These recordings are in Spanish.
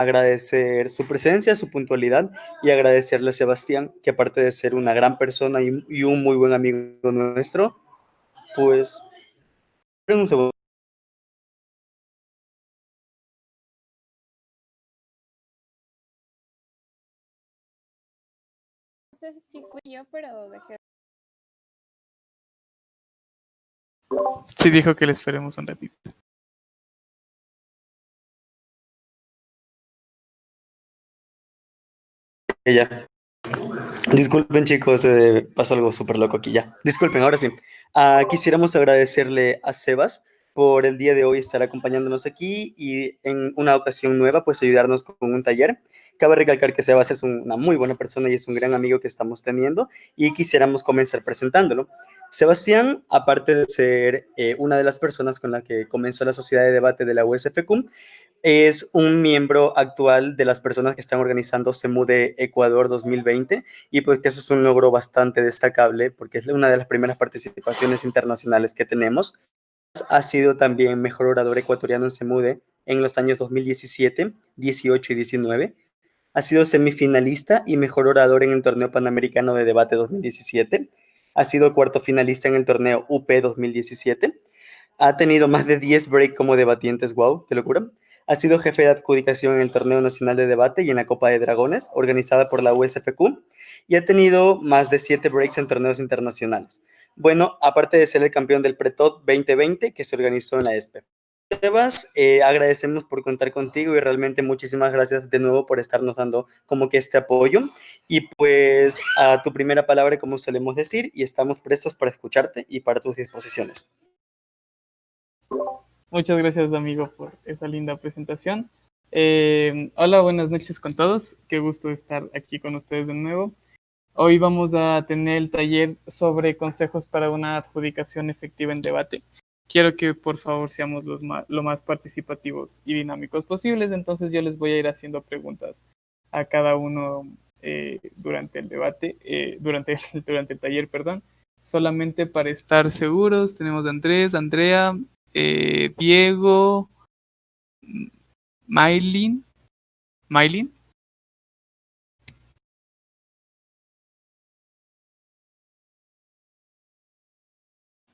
agradecer su presencia, su puntualidad y agradecerle a Sebastián, que aparte de ser una gran persona y un muy buen amigo nuestro, pues, esperen un segundo. No sé si fui yo, pero dejé. Sí, dijo que le esperemos un ratito. Ya. Disculpen chicos, pasó algo súper loco aquí ya. Disculpen, ahora sí. Quisiéramos agradecerle a Sebas por el día de hoy estar acompañándonos aquí y en una ocasión nueva, pues ayudarnos con un taller. Cabe recalcar que Sebas es una muy buena persona y es un gran amigo que estamos teniendo y quisiéramos comenzar presentándolo. Sebastián, aparte de ser una de las personas con la que comenzó la sociedad de debate de la USFQ, es un miembro actual de las personas que están organizando SEMUDE Ecuador 2020 y pues que eso es un logro bastante destacable porque es una de las primeras participaciones internacionales que tenemos. Ha sido también mejor orador ecuatoriano en SEMUDE en los años 2017, 18 y 19. Ha sido semifinalista y mejor orador en el torneo panamericano de debate 2017. Ha sido cuarto finalista en el torneo UP 2017. Ha tenido más de 10 breaks como debatientes, wow, qué locura. Ha sido jefe de adjudicación en el Torneo Nacional de Debate y en la Copa de Dragones, organizada por la USFQ, y ha tenido más de 7 breaks en torneos internacionales. Bueno, aparte de ser el campeón del Pretot 2020 que se organizó en la ESPE. Sebas, agradecemos por contar contigo y realmente muchísimas gracias de nuevo por estarnos dando como que este apoyo. Y pues a tu primera palabra, como solemos decir, y estamos prestos para escucharte y para tus disposiciones. Muchas gracias, amigo, por esa linda presentación. Hola, buenas noches con todos. Qué gusto estar aquí con ustedes de nuevo. Hoy vamos a tener el taller sobre consejos para una adjudicación efectiva en debate. Quiero que por favor seamos lo más participativos y dinámicos posibles, entonces yo les voy a ir haciendo preguntas a cada uno durante el debate, durante el taller, perdón. Solamente para estar seguros, tenemos a Andrés, Andrea, Diego, Maylin, Maylin,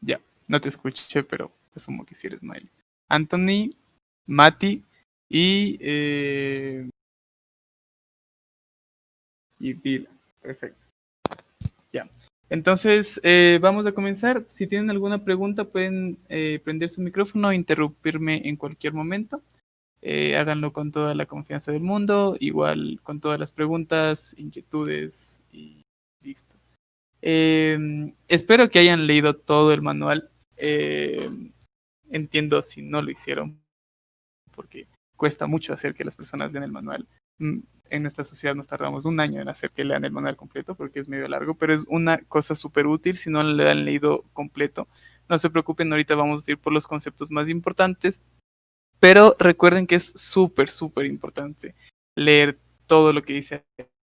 ya, no te escuché, pero asumo que sí eres Maylin. Anthony, Mati y Dylan. Perfecto. Ya. Entonces, vamos a comenzar. Si tienen alguna pregunta, pueden prender su micrófono e interrumpirme en cualquier momento. Háganlo con toda la confianza del mundo, igual con todas las preguntas, inquietudes y listo. Espero que hayan leído todo el manual. Entiendo si no lo hicieron, porque cuesta mucho hacer que las personas lean el manual. En nuestra sociedad nos tardamos un año en hacer que lean el manual completo porque es medio largo, pero es una cosa súper útil si no lo han leído completo. No se preocupen, ahorita vamos a ir por los conceptos más importantes, pero recuerden que es súper, súper importante leer todo lo que dice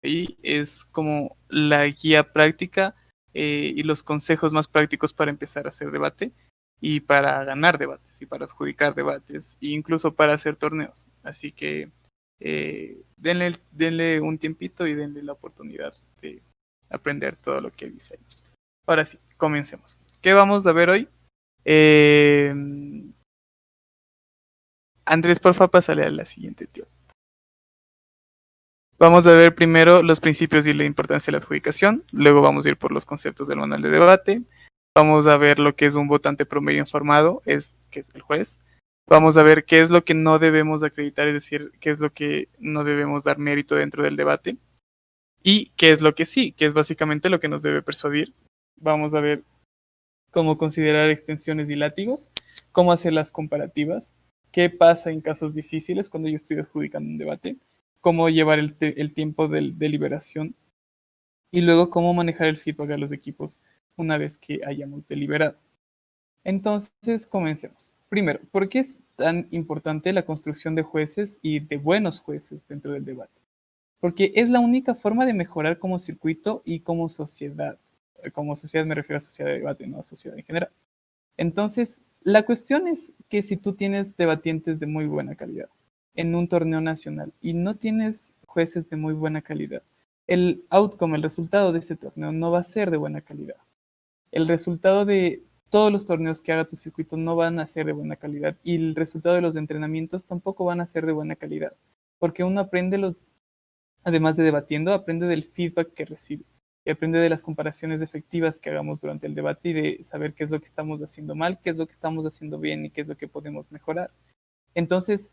ahí. Es como la guía práctica y los consejos más prácticos para empezar a hacer debate y para ganar debates y para adjudicar debates e incluso para hacer torneos. Así que denle un tiempito y denle la oportunidad de aprender todo lo que dice ahí. Ahora sí, comencemos. ¿Qué vamos a ver hoy? Eh, Andrés, porfa, pásale a la siguiente, tío. Vamos a ver primero los principios y la importancia de la adjudicación, luego vamos a ir por los conceptos del manual de debate, vamos a ver lo que es un votante promedio informado, que es el juez, vamos a ver qué es lo que no debemos acreditar, es decir, qué es lo que no debemos dar mérito dentro del debate, y qué es lo que sí, que es básicamente lo que nos debe persuadir. Vamos a ver cómo considerar extensiones y látigos, cómo hacer las comparativas, qué pasa en casos difíciles cuando yo estoy adjudicando un debate, cómo llevar el tiempo de deliberación y luego cómo manejar el feedback a los equipos una vez que hayamos deliberado. Entonces, comencemos. Primero, ¿por qué es tan importante la construcción de jueces y de buenos jueces dentro del debate? Porque es la única forma de mejorar como circuito y como sociedad. Como sociedad me refiero a sociedad de debate, no a sociedad en general. Entonces, la cuestión es que si tú tienes debatientes de muy buena calidad, en un torneo nacional y no tienes jueces de muy buena calidad, el outcome, el resultado de ese torneo no va a ser de buena calidad. El resultado de todos los torneos que haga tu circuito no van a ser de buena calidad y el resultado de los entrenamientos tampoco van a ser de buena calidad, porque uno aprende además de debatiendo, aprende del feedback que recibe y aprende de las comparaciones efectivas que hagamos durante el debate y de saber qué es lo que estamos haciendo mal, qué es lo que estamos haciendo bien y qué es lo que podemos mejorar. Entonces,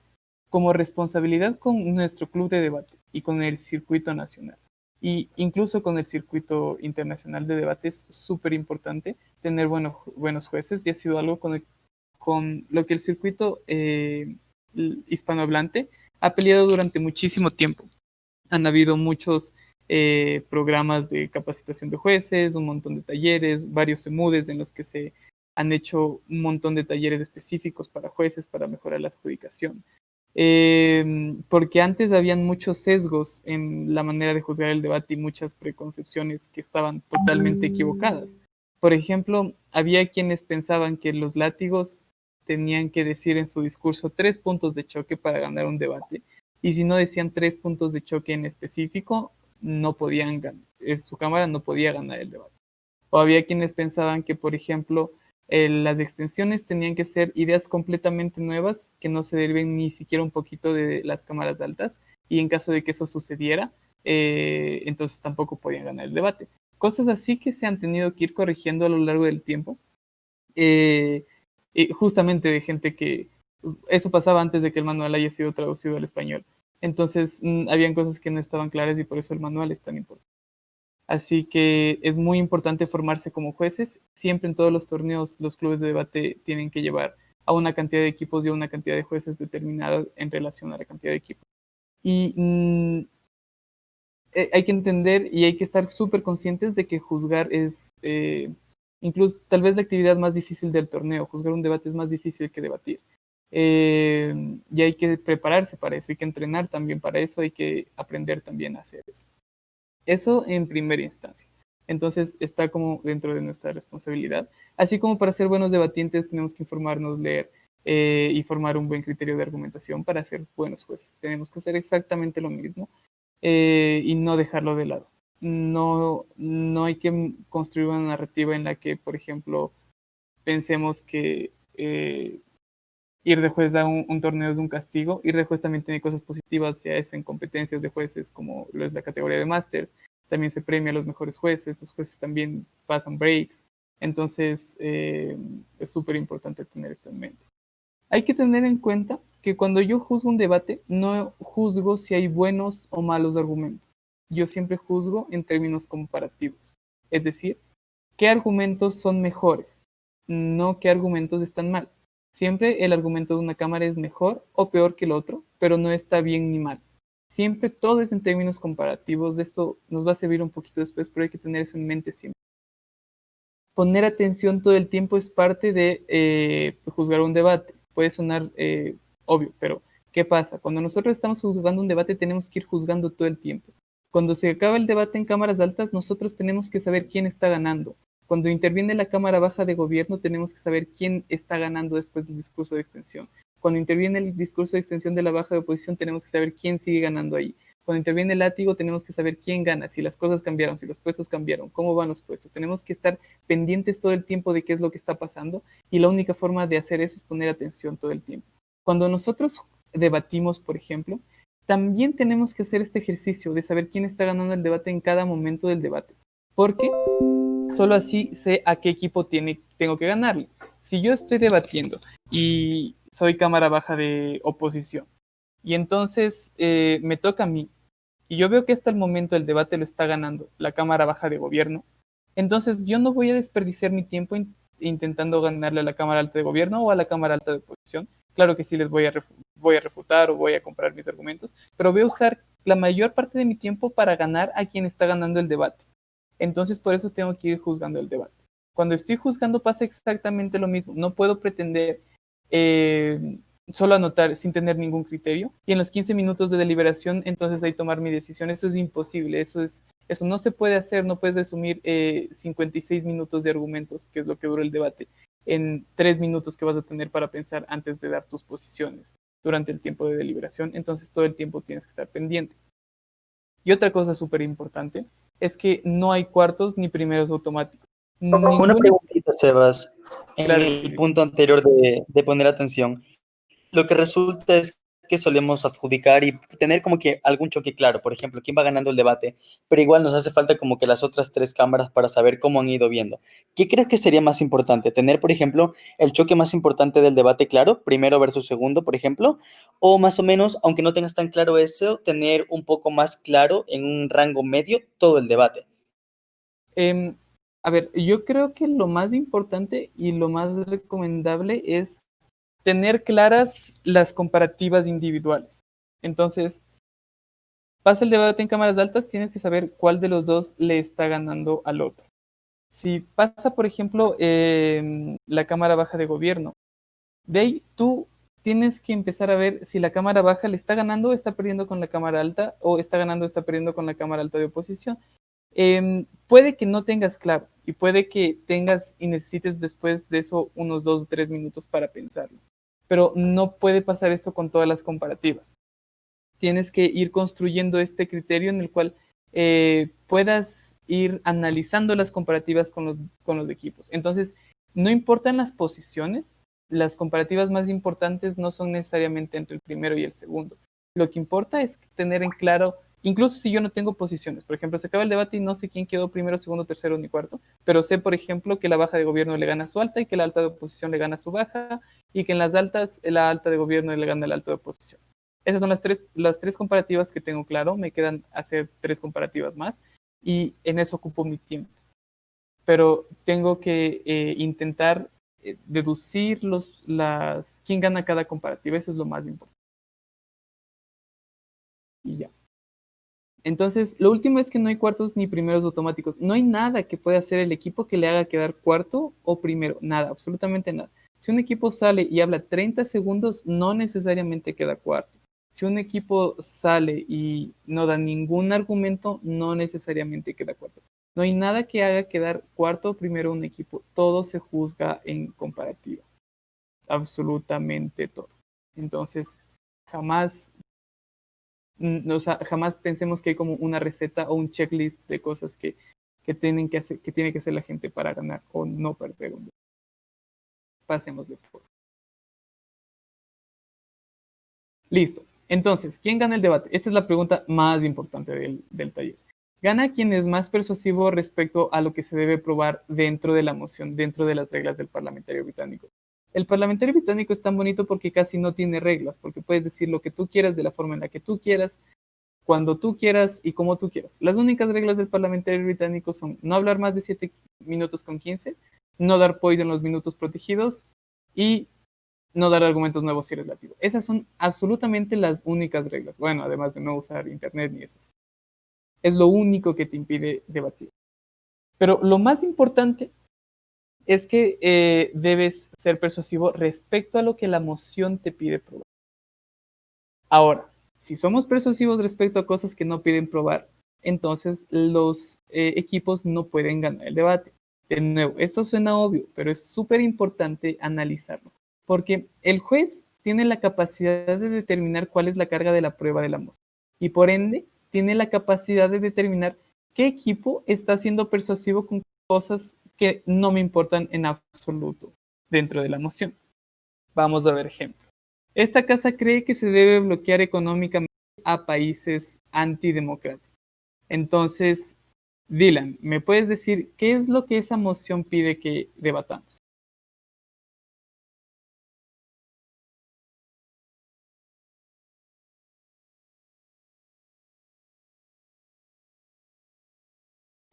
como responsabilidad con nuestro club de debate y con el circuito nacional, y incluso con el circuito internacional de debate, es súper importante tener buenos jueces, y ha sido algo con lo que el circuito hispanohablante ha peleado durante muchísimo tiempo. Han habido muchos programas de capacitación de jueces, un montón de talleres, varios EMUDES en los que se han hecho un montón de talleres específicos para jueces para mejorar la adjudicación. Porque antes habían muchos sesgos en la manera de juzgar el debate y muchas preconcepciones que estaban totalmente equivocadas. Por ejemplo, había quienes pensaban que los látigos tenían que decir en su discurso 3 puntos de choque para ganar un debate, y si no decían 3 puntos de choque en específico, no podían ganar, su cámara no podía ganar el debate. O había quienes pensaban que, por ejemplo, las extensiones tenían que ser ideas completamente nuevas que no se deriven ni siquiera un poquito de las cámaras altas, y en caso de que eso sucediera, entonces tampoco podían ganar el debate. Cosas así que se han tenido que ir corrigiendo a lo largo del tiempo, justamente de gente que eso pasaba antes de que el manual haya sido traducido al español. Entonces, habían cosas que no estaban claras y por eso el manual es tan importante. Así que es muy importante formarse como jueces. Siempre en todos los torneos los clubes de debate tienen que llevar a una cantidad de equipos y a una cantidad de jueces determinada en relación a la cantidad de equipos. Y hay que entender y hay que estar súper conscientes de que juzgar es incluso tal vez la actividad más difícil del torneo. Juzgar un debate es más difícil que debatir. Y hay que prepararse para eso, hay que entrenar también para eso, hay que aprender también a hacer eso. Eso en primera instancia. Entonces está como dentro de nuestra responsabilidad. Así como para ser buenos debatientes tenemos que informarnos, leer y formar un buen criterio de argumentación para ser buenos jueces. Tenemos que hacer exactamente lo mismo y no dejarlo de lado. No hay que construir una narrativa en la que, por ejemplo, pensemos que ir de juez a un torneo es un castigo. Ir de juez también tiene cosas positivas, ya es en competencias de jueces, como lo es la categoría de Masters. También se premia a los mejores jueces, los jueces también pasan breaks. Entonces, es súper importante tener esto en mente. Hay que tener en cuenta que cuando yo juzgo un debate, no juzgo si hay buenos o malos argumentos. Yo siempre juzgo en términos comparativos. Es decir, qué argumentos son mejores, no qué argumentos están mal. Siempre el argumento de una cámara es mejor o peor que el otro, pero no está bien ni mal. Siempre todo es en términos comparativos. De esto nos va a servir un poquito después, pero hay que tener eso en mente siempre. Poner atención todo el tiempo es parte de juzgar un debate. Puede sonar obvio, pero ¿qué pasa? Cuando nosotros estamos juzgando un debate tenemos que ir juzgando todo el tiempo. Cuando se acaba el debate en cámaras altas, nosotros tenemos que saber quién está ganando. Cuando interviene la Cámara Baja de Gobierno, tenemos que saber quién está ganando después del discurso de extensión. Cuando interviene el discurso de extensión de la Baja de Oposición, tenemos que saber quién sigue ganando ahí. Cuando interviene el látigo, tenemos que saber quién gana, si las cosas cambiaron, si los puestos cambiaron, cómo van los puestos. Tenemos que estar pendientes todo el tiempo de qué es lo que está pasando, y la única forma de hacer eso es poner atención todo el tiempo. Cuando nosotros debatimos, por ejemplo, también tenemos que hacer este ejercicio de saber quién está ganando el debate en cada momento del debate, porque solo así sé a qué equipo tengo que ganarle. Si yo estoy debatiendo y soy cámara baja de oposición, y entonces me toca a mí, y yo veo que hasta el momento el debate lo está ganando la cámara baja de gobierno, entonces yo no voy a desperdiciar mi tiempo intentando ganarle a la cámara alta de gobierno o a la cámara alta de oposición. Claro que sí les voy a refutar o voy a comprar mis argumentos, pero voy a usar la mayor parte de mi tiempo para ganar a quien está ganando el debate. Entonces, por eso tengo que ir juzgando el debate. Cuando estoy juzgando pasa exactamente lo mismo. No puedo pretender solo anotar sin tener ningún criterio, y en los 15 minutos de deliberación entonces ahí tomar mi decisión. Eso es imposible, eso no se puede hacer. No puedes resumir 56 minutos de argumentos, que es lo que dura el debate, en 3 minutos que vas a tener para pensar antes de dar tus posiciones. durante el tiempo de deliberación, entonces todo el tiempo tienes que estar pendiente. Y otra cosa súper importante es que no hay cuartos ni primeros automáticos. Una preguntita, Sebas, en Claro que sí, el Luis. punto anterior de poner atención. Lo que resulta es que solemos adjudicar y tener como que algún choque claro, por ejemplo, quién va ganando el debate, pero igual nos hace falta como que las otras tres cámaras para saber cómo han ido viendo. ¿Qué crees que sería más importante? ¿Tener, por ejemplo, el choque más importante del debate claro, primero versus segundo, por ejemplo? O más o menos, aunque no tengas tan claro eso, tener un poco más claro en un rango medio todo el debate. Em, a ver, yo creo que lo más importante y lo más recomendable es tener claras las comparativas individuales. Entonces, pasa el debate en cámaras altas, tienes que saber cuál de los dos le está ganando al otro. Si pasa, por ejemplo, la cámara baja de gobierno, de ahí tú tienes que empezar a ver si la cámara baja le está ganando o está perdiendo con la cámara alta, o está ganando o está perdiendo con la cámara alta de oposición. Puede que no tengas claro y puede que tengas y necesites después de eso unos 2 o 3 minutos para pensarlo. Pero no puede pasar esto con todas las comparativas. Tienes que ir construyendo este criterio en el cual puedas ir analizando las comparativas con los equipos. Entonces, no importan las posiciones, las comparativas más importantes no son necesariamente entre el primero y el segundo. Lo que importa es tener en claro, incluso si yo no tengo posiciones, por ejemplo, se acaba el debate y no sé quién quedó primero, segundo, tercero ni cuarto, pero sé, por ejemplo, que la baja de gobierno le gana a su alta y que la alta de oposición le gana a su baja y que en las altas la alta de gobierno le gana a la alta de oposición. Esas son las tres comparativas que tengo claro. Me quedan hacer 3 comparativas más y en eso ocupo mi tiempo. Pero tengo que intentar deducir quién gana cada comparativa. Eso es lo más importante. Y ya. Entonces, lo último es que no hay cuartos ni primeros automáticos. No hay nada que pueda hacer el equipo que le haga quedar cuarto o primero. Nada, absolutamente nada. Si un equipo sale y habla 30 segundos, no necesariamente queda cuarto. Si un equipo sale y no da ningún argumento, no necesariamente queda cuarto. No hay nada que haga quedar cuarto o primero un equipo. Todo se juzga en comparativa. Absolutamente todo. Entonces, jamás, o sea, jamás pensemos que hay como una receta o un checklist de cosas que tiene que hacer la gente para ganar o no perder un debate. Pasemos de por. Listo. Entonces, ¿quién gana el debate? Esta es la pregunta más importante del taller. Gana quien es más persuasivo respecto a lo que se debe probar dentro de la moción, dentro de las reglas del parlamentario británico. El parlamentario británico es tan bonito porque casi no tiene reglas, porque puedes decir lo que tú quieras de la forma en la que tú quieras, cuando tú quieras y como tú quieras. Las únicas reglas del parlamentario británico son no hablar más de 7 minutos con 15, no dar poise en los minutos protegidos y no dar argumentos nuevos si eres latino. Esas son absolutamente las únicas reglas. Bueno, además de no usar internet ni esas. Es lo único que te impide debatir. Pero lo más importante es que debes ser persuasivo respecto a lo que la moción te pide probar. Ahora, si somos persuasivos respecto a cosas que no piden probar, entonces los equipos no pueden ganar el debate. De nuevo, esto suena obvio, pero es súper importante analizarlo, porque el juez tiene la capacidad de determinar cuál es la carga de la prueba de la moción y por ende tiene la capacidad de determinar qué equipo está siendo persuasivo con cosas que no me importan en absoluto dentro de la moción. Vamos a ver ejemplos. Esta casa cree que se debe bloquear económicamente a países antidemocráticos. Entonces, Dylan, ¿me puedes decir qué es lo que esa moción pide que debatamos?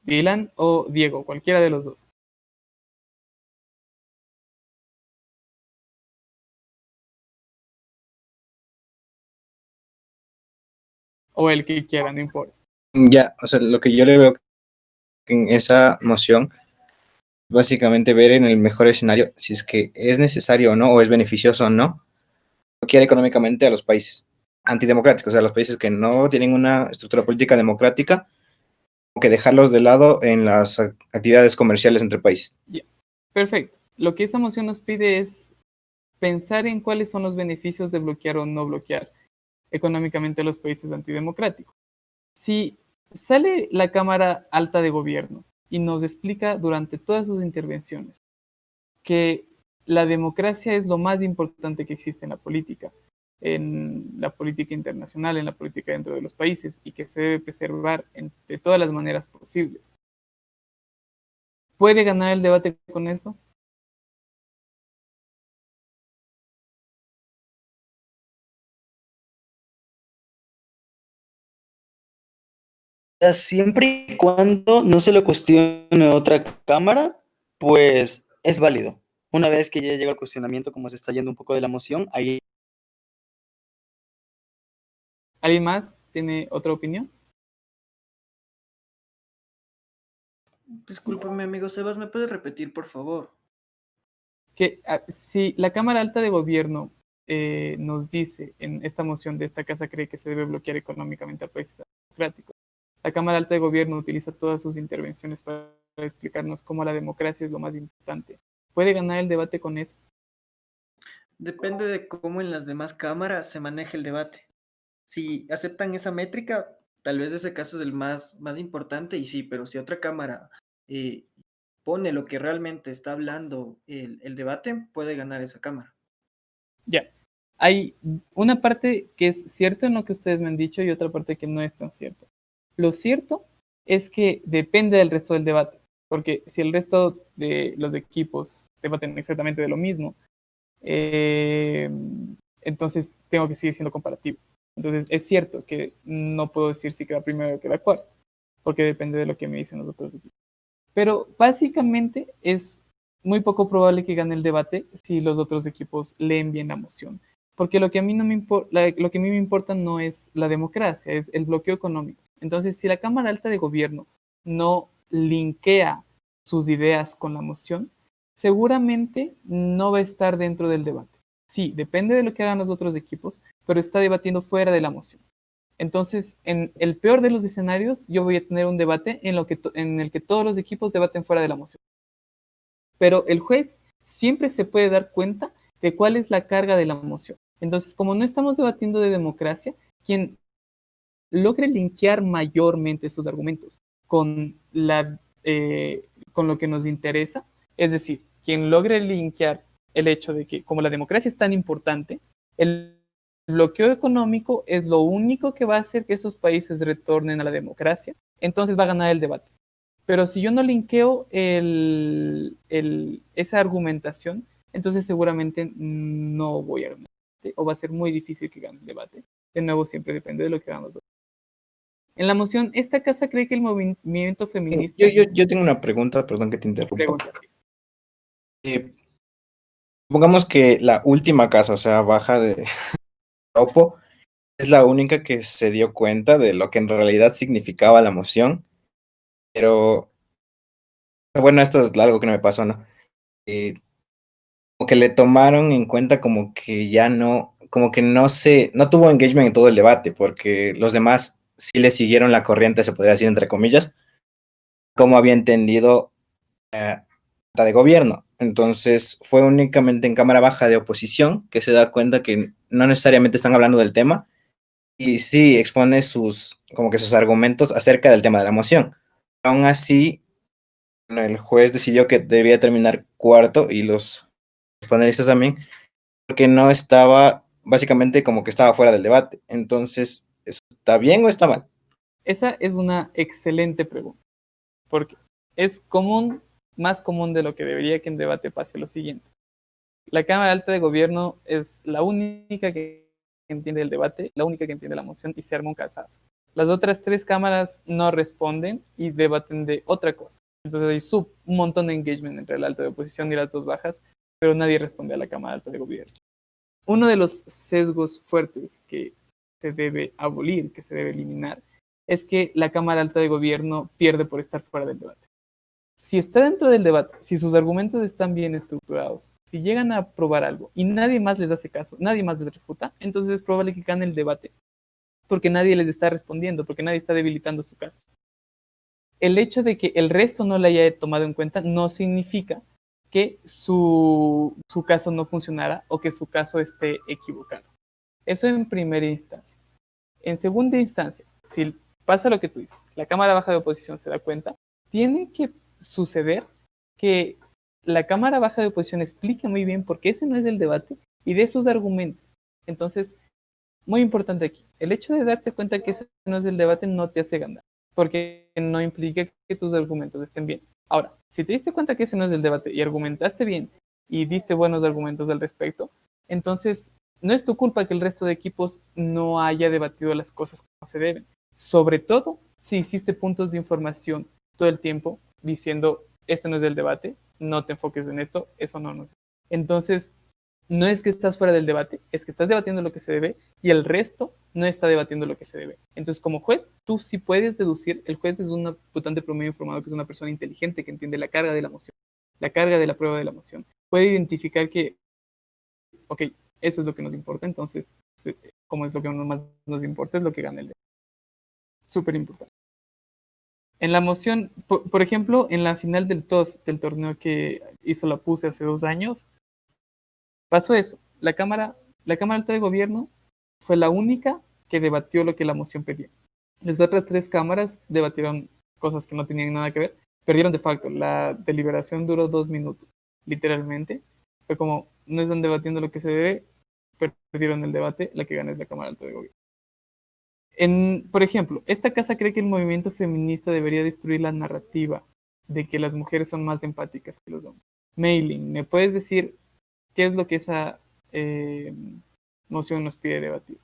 Dylan o Diego, cualquiera de los dos. O el que quiera, no importa. Ya, o sea, lo que yo le veo en esa moción, básicamente ver en el mejor escenario si es que es necesario o no, o es beneficioso o no, bloquear económicamente a los países antidemocráticos, o sea, los países que no tienen una estructura política democrática, o que dejarlos de lado en las actividades comerciales entre países. Yeah. Perfecto. Lo que esa moción nos pide es pensar en cuáles son los beneficios de bloquear o no bloquear económicamente a los países antidemocráticos. Si sale la Cámara Alta de Gobierno y nos explica durante todas sus intervenciones que la democracia es lo más importante que existe en la política internacional, en la política dentro de los países, y que se debe preservar de todas las maneras posibles. ¿Puede ganar el debate con eso? Siempre y cuando no se lo cuestione otra cámara, pues es válido. Una vez que ya llega el cuestionamiento, como se está yendo un poco de la moción, ahí ¿Alguien más tiene otra opinión? Discúlpame, amigo Sebas, ¿me puedes repetir, por favor? Que si la Cámara Alta de Gobierno nos dice en esta moción de esta casa cree que se debe bloquear económicamente a países democráticos, la Cámara Alta de Gobierno utiliza todas sus intervenciones para explicarnos cómo la democracia es lo más importante. ¿Puede ganar el debate con eso? Depende de cómo en las demás cámaras se maneje el debate. Si aceptan esa métrica, tal vez ese caso es el más importante y sí, pero si otra cámara eh, pone lo que realmente está hablando el debate, puede ganar esa cámara. Ya. Hay una parte que es cierta en lo que ustedes me han dicho y otra parte que no es tan cierta. Lo cierto es que depende del resto del debate, porque si el resto de los equipos debaten exactamente de lo mismo, entonces tengo que seguir siendo comparativo. Entonces es cierto que no puedo decir si queda primero o queda cuarto, porque depende de lo que me dicen los otros equipos. Pero básicamente es muy poco probable que gane el debate si los otros equipos leen bien la moción. Porque lo que a mí no me lo que a mí me importa no es la democracia, es el bloqueo económico. Entonces, si la Cámara Alta de Gobierno no linkea sus ideas con la moción, seguramente no va a estar dentro del debate. Sí, depende de lo que hagan los otros equipos, pero está debatiendo fuera de la moción. Entonces, en el peor de los escenarios, yo voy a tener un debate en el que todos los equipos debaten fuera de la moción. Pero el juez siempre se puede dar cuenta de cuál es la carga de la moción. Entonces, como no estamos debatiendo de democracia, quien logre linkear mayormente estos argumentos con lo que nos interesa, es decir, quien logre linkear el hecho de que como la democracia es tan importante, el bloqueo económico es lo único que va a hacer que esos países retornen a la democracia, entonces va a ganar el debate. Pero si yo no linkeo esa argumentación, entonces seguramente no voy a ganar el debate, o va a ser muy difícil que gane el debate. De nuevo, siempre depende de lo que hagan los otros. En la moción, esta casa cree que el movimiento feminista... Yo tengo una pregunta, perdón que te interrumpa. Pregunta, sí. Supongamos que la última casa, o sea, baja de Ropo, es la única que se dio cuenta de lo que en realidad significaba la moción, pero bueno, esto es algo que no me pasó, ¿no? Como que le tomaron en cuenta como que ya no, como que no tuvo engagement en todo el debate, porque los demás sí le siguieron la corriente, se podría decir entre comillas, como había entendido de gobierno. Entonces fue únicamente en cámara baja de oposición que se da cuenta que no necesariamente están hablando del tema y sí expone como que sus argumentos acerca del tema de la moción. Aún así, el juez decidió que debía terminar cuarto y los panelistas también, porque no estaba, básicamente como que estaba fuera del debate. Entonces, ¿está bien o está mal? Esa es una excelente pregunta, porque es más común de lo que debería que en debate pase lo siguiente. La Cámara Alta de Gobierno es la única que entiende el debate, la única que entiende la moción y se arma un casazo. Las otras tres cámaras no responden y debaten de otra cosa. Entonces hay un montón de engagement entre la alta de oposición y las dos bajas, pero nadie responde a la Cámara Alta de Gobierno. Uno de los sesgos fuertes que se debe abolir, que se debe eliminar, es que la Cámara Alta de Gobierno pierde por estar fuera del debate. Si está dentro del debate, si sus argumentos están bien estructurados, si llegan a probar algo y nadie más les hace caso, nadie más les refuta, entonces es probable que gane el debate, porque nadie les está respondiendo, porque nadie está debilitando su caso. El hecho de que el resto no la haya tomado en cuenta no significa que su caso no funcionara o que su caso esté equivocado. Eso en primera instancia. En segunda instancia, si pasa lo que tú dices, la Cámara Baja de Oposición se da cuenta, tiene que suceder que la Cámara Baja de Oposición explique muy bien por qué ese no es el debate y de sus argumentos. Entonces, muy importante aquí, el hecho de darte cuenta que ese no es el debate no te hace ganar, porque no implica que tus argumentos estén bien. Ahora, si te diste cuenta que ese no es el debate y argumentaste bien y diste buenos argumentos al respecto, entonces no es tu culpa que el resto de equipos no haya debatido las cosas como se deben. Sobre todo si hiciste puntos de información todo el tiempo diciendo, este no es el debate, no te enfoques en esto, eso no nos. Entonces, no es que estás fuera del debate, es que estás debatiendo lo que se debe y el resto no está debatiendo lo que se debe. Entonces, como juez, tú sí puedes deducir, el juez es un votante promedio informado que es una persona inteligente que entiende la carga de la moción, la carga de la prueba de la moción. Puede identificar que, ok, eso es lo que nos importa, entonces, como es lo que más nos importa, es lo que gana el debate. Súper importante. En la moción, por ejemplo, en la final del TOD, del torneo que hizo la PUSE hace 2 años, pasó eso. La Cámara Alta de Gobierno fue la única que debatió lo que la moción pedía. Las otras 3 cámaras debatieron cosas que no tenían nada que ver. Perdieron de facto. La deliberación duró 2 minutos, literalmente. Fue como, no están debatiendo lo que se debe, perdieron el debate, la que gana es la Cámara Alta de Gobierno. Por ejemplo, esta casa cree que el movimiento feminista debería destruir la narrativa de que las mujeres son más empáticas que los hombres. Mailing, ¿me puedes decir qué es lo que esa moción nos pide debatir?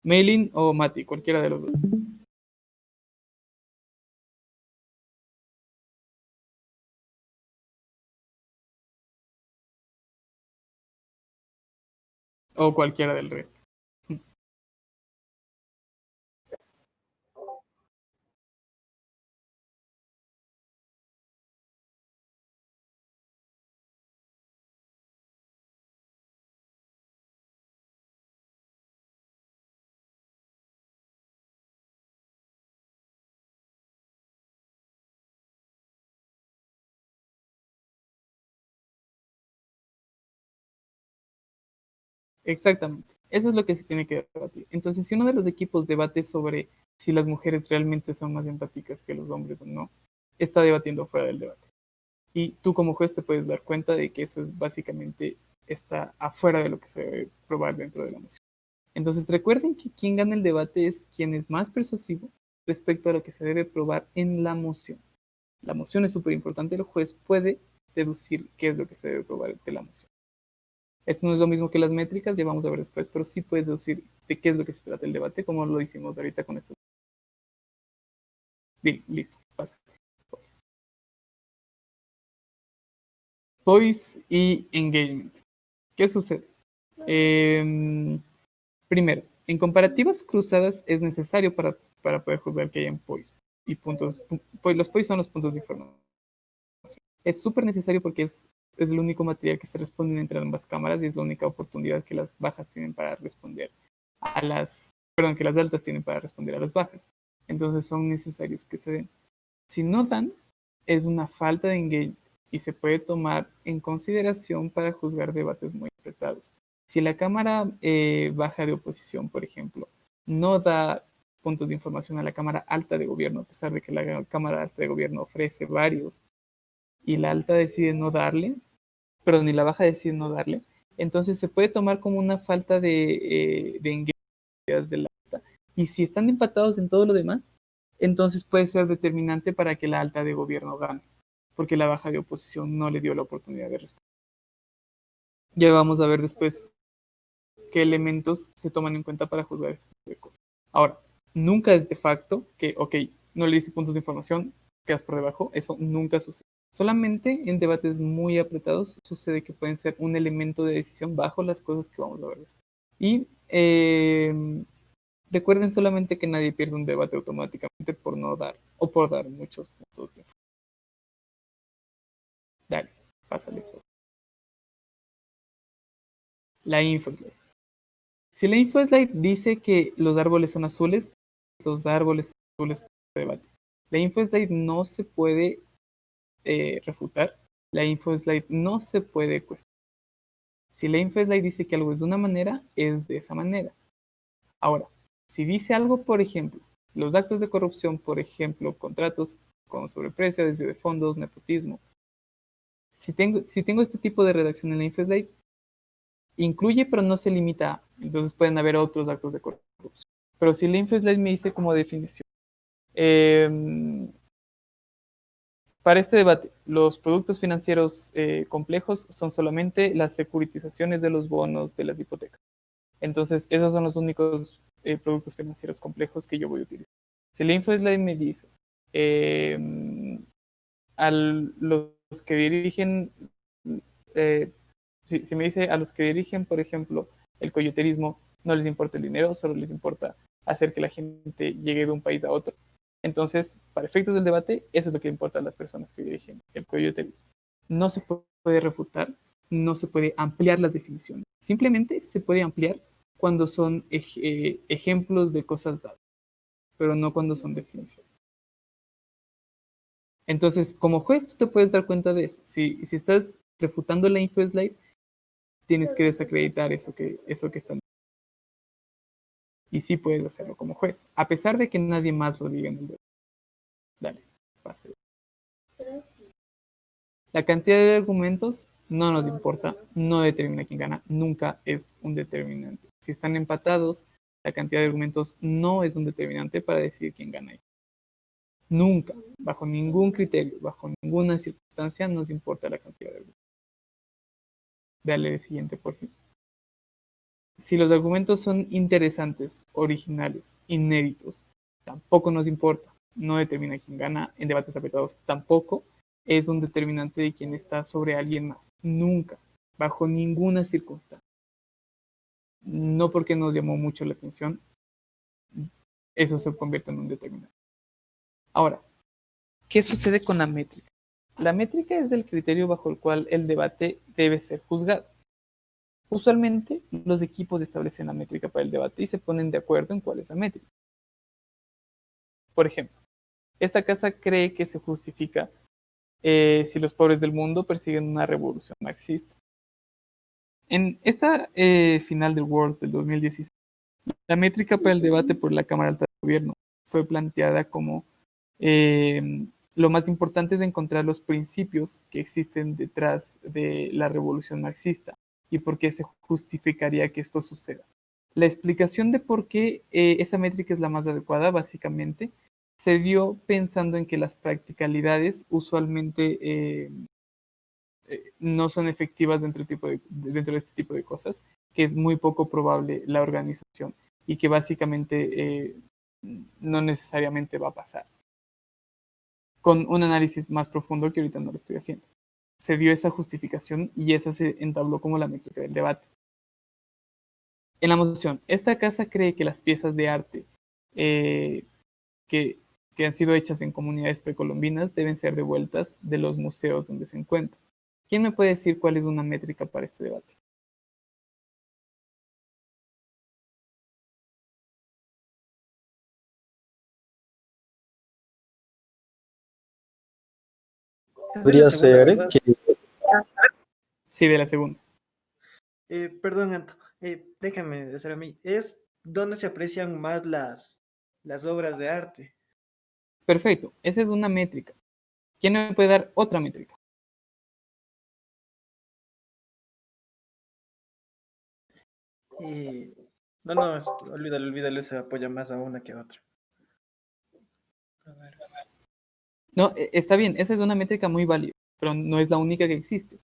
Mailing o Mati, cualquiera de los dos. O cualquiera del resto. Exactamente. Eso es lo que se tiene que debatir. Entonces, si uno de los equipos debate sobre si las mujeres realmente son más empáticas que los hombres o no, está debatiendo fuera del debate. Y tú como juez te puedes dar cuenta de que eso es básicamente está afuera de lo que se debe probar dentro de la moción. Entonces recuerden que quien gana el debate es quien es más persuasivo respecto a lo que se debe probar en la moción. La moción es súper importante, el juez puede deducir qué es lo que se debe probar de la moción. Esto no es lo mismo que las métricas, ya vamos a ver después, pero sí puedes deducir de qué es lo que se trata el debate, como lo hicimos ahorita con esto. Bien, listo, pasa. Voice y engagement. ¿Qué sucede? Primero, en comparativas cruzadas es necesario para poder juzgar que hayan POIs y puntos. Los POIs son los puntos de información. Es súper necesario porque es el único material que se responde entre ambas cámaras y es la única oportunidad que las bajas tienen para responder a las, perdón, que las altas tienen para responder a las bajas. Entonces son necesarios que se den. Si no dan, es una falta de engagement y se puede tomar en consideración para juzgar debates muy apretados. Si la Cámara Baja de Oposición, por ejemplo, no da puntos de información a la Cámara Alta de Gobierno, a pesar de que la Cámara Alta de Gobierno ofrece varios, y la Alta decide no darle, perdón, y la Baja decide no darle, entonces se puede tomar como una falta de engagement de la Alta. Y si están empatados en todo lo demás, entonces puede ser determinante para que la Alta de Gobierno gane, porque la Baja de Oposición no le dio la oportunidad de responder. Ya vamos a ver después qué elementos se toman en cuenta para juzgar este tipo de cosas. Ahora, nunca es de facto que, ok, no le diste puntos de información, quedas por debajo, eso nunca sucede. Solamente en debates muy apretados sucede que pueden ser un elemento de decisión bajo las cosas que vamos a ver después. Y recuerden solamente que nadie pierde un debate automáticamente por no dar o por dar muchos puntos de información. Dale, pásale. La infoslide. Si la infoslide dice que los árboles son azules, los árboles son azules por debate. La infoslide no se puede refutar. La infoslide no se puede cuestionar. Si la infoslide dice que algo es de una manera, es de esa manera. Ahora, si dice algo, por ejemplo, los actos de corrupción, por ejemplo, contratos con sobreprecio, desvío de fondos, nepotismo. Si tengo este tipo de redacción en la infoslide, incluye pero no se limita a. Entonces pueden haber otros actos de corrupción. Pero si la infoslide me dice como definición, para este debate, los productos financieros complejos son solamente las securitizaciones de los bonos de las hipotecas. Entonces, esos son los únicos productos financieros complejos que yo voy a utilizar. Si la infoslide me dice a los que dirigen, si me dice a los que dirigen, por ejemplo, el coyoterismo, no les importa el dinero, solo les importa hacer que la gente llegue de un país a otro. Entonces, para efectos del debate, eso es lo que importa a las personas que dirigen el coyoterismo. No se puede refutar, no se puede ampliar las definiciones. Simplemente se puede ampliar cuando son ejemplos de cosas dadas, pero no cuando son definiciones. Entonces, como juez, tú te puedes dar cuenta de eso. Si estás refutando la infoslide, tienes que desacreditar eso que están. Y sí puedes hacerlo como juez, a pesar de que nadie más lo diga en el debate. Dale, pasa. La cantidad de argumentos no nos importa, no determina quién gana, nunca es un determinante. Si están empatados, la cantidad de argumentos no es un determinante para decir quién gana. Nunca, bajo ningún criterio, bajo ninguna circunstancia, nos importa la cantidad de argumentos. Dale el siguiente, por favor. Si los argumentos son interesantes, originales, inéditos, tampoco nos importa. No determina quién gana en debates apretados. Tampoco es un determinante de quién está sobre alguien más. Nunca, bajo ninguna circunstancia. No porque nos llamó mucho la atención, eso se convierte en un determinante. Ahora, ¿qué sucede con la métrica? La métrica es el criterio bajo el cual el debate debe ser juzgado. Usualmente, los equipos establecen la métrica para el debate y se ponen de acuerdo en cuál es la métrica. Por ejemplo, esta casa cree que se justifica si los pobres del mundo persiguen una revolución marxista. En esta final del Worlds del 2016, la métrica para el debate por la Cámara Alta de Gobierno fue planteada como lo más importante es encontrar los principios que existen detrás de la revolución marxista y por qué se justificaría que esto suceda. La explicación de por qué esa métrica es la más adecuada, básicamente, se dio pensando en que las practicalidades usualmente no son efectivas dentro de este tipo de cosas, que es muy poco probable la organización y que básicamente no necesariamente va a pasar. Con un análisis más profundo que ahorita no lo estoy haciendo. Se dio esa justificación y esa se entabló como la métrica del debate. En la moción, esta casa cree que las piezas de arte que han sido hechas en comunidades precolombinas deben ser devueltas de los museos donde se encuentran. ¿Quién me puede decir cuál es una métrica para este debate? Podría ser que Sí, de la segunda. Perdón, Anto, déjame decir a mí, es donde se aprecian más las obras de arte. Perfecto, esa es una métrica. ¿Quién me puede dar otra métrica? No, olvídalo, se apoya más a una que a otra. A ver. No, está bien, esa es una métrica muy válida, pero no es la única que existe.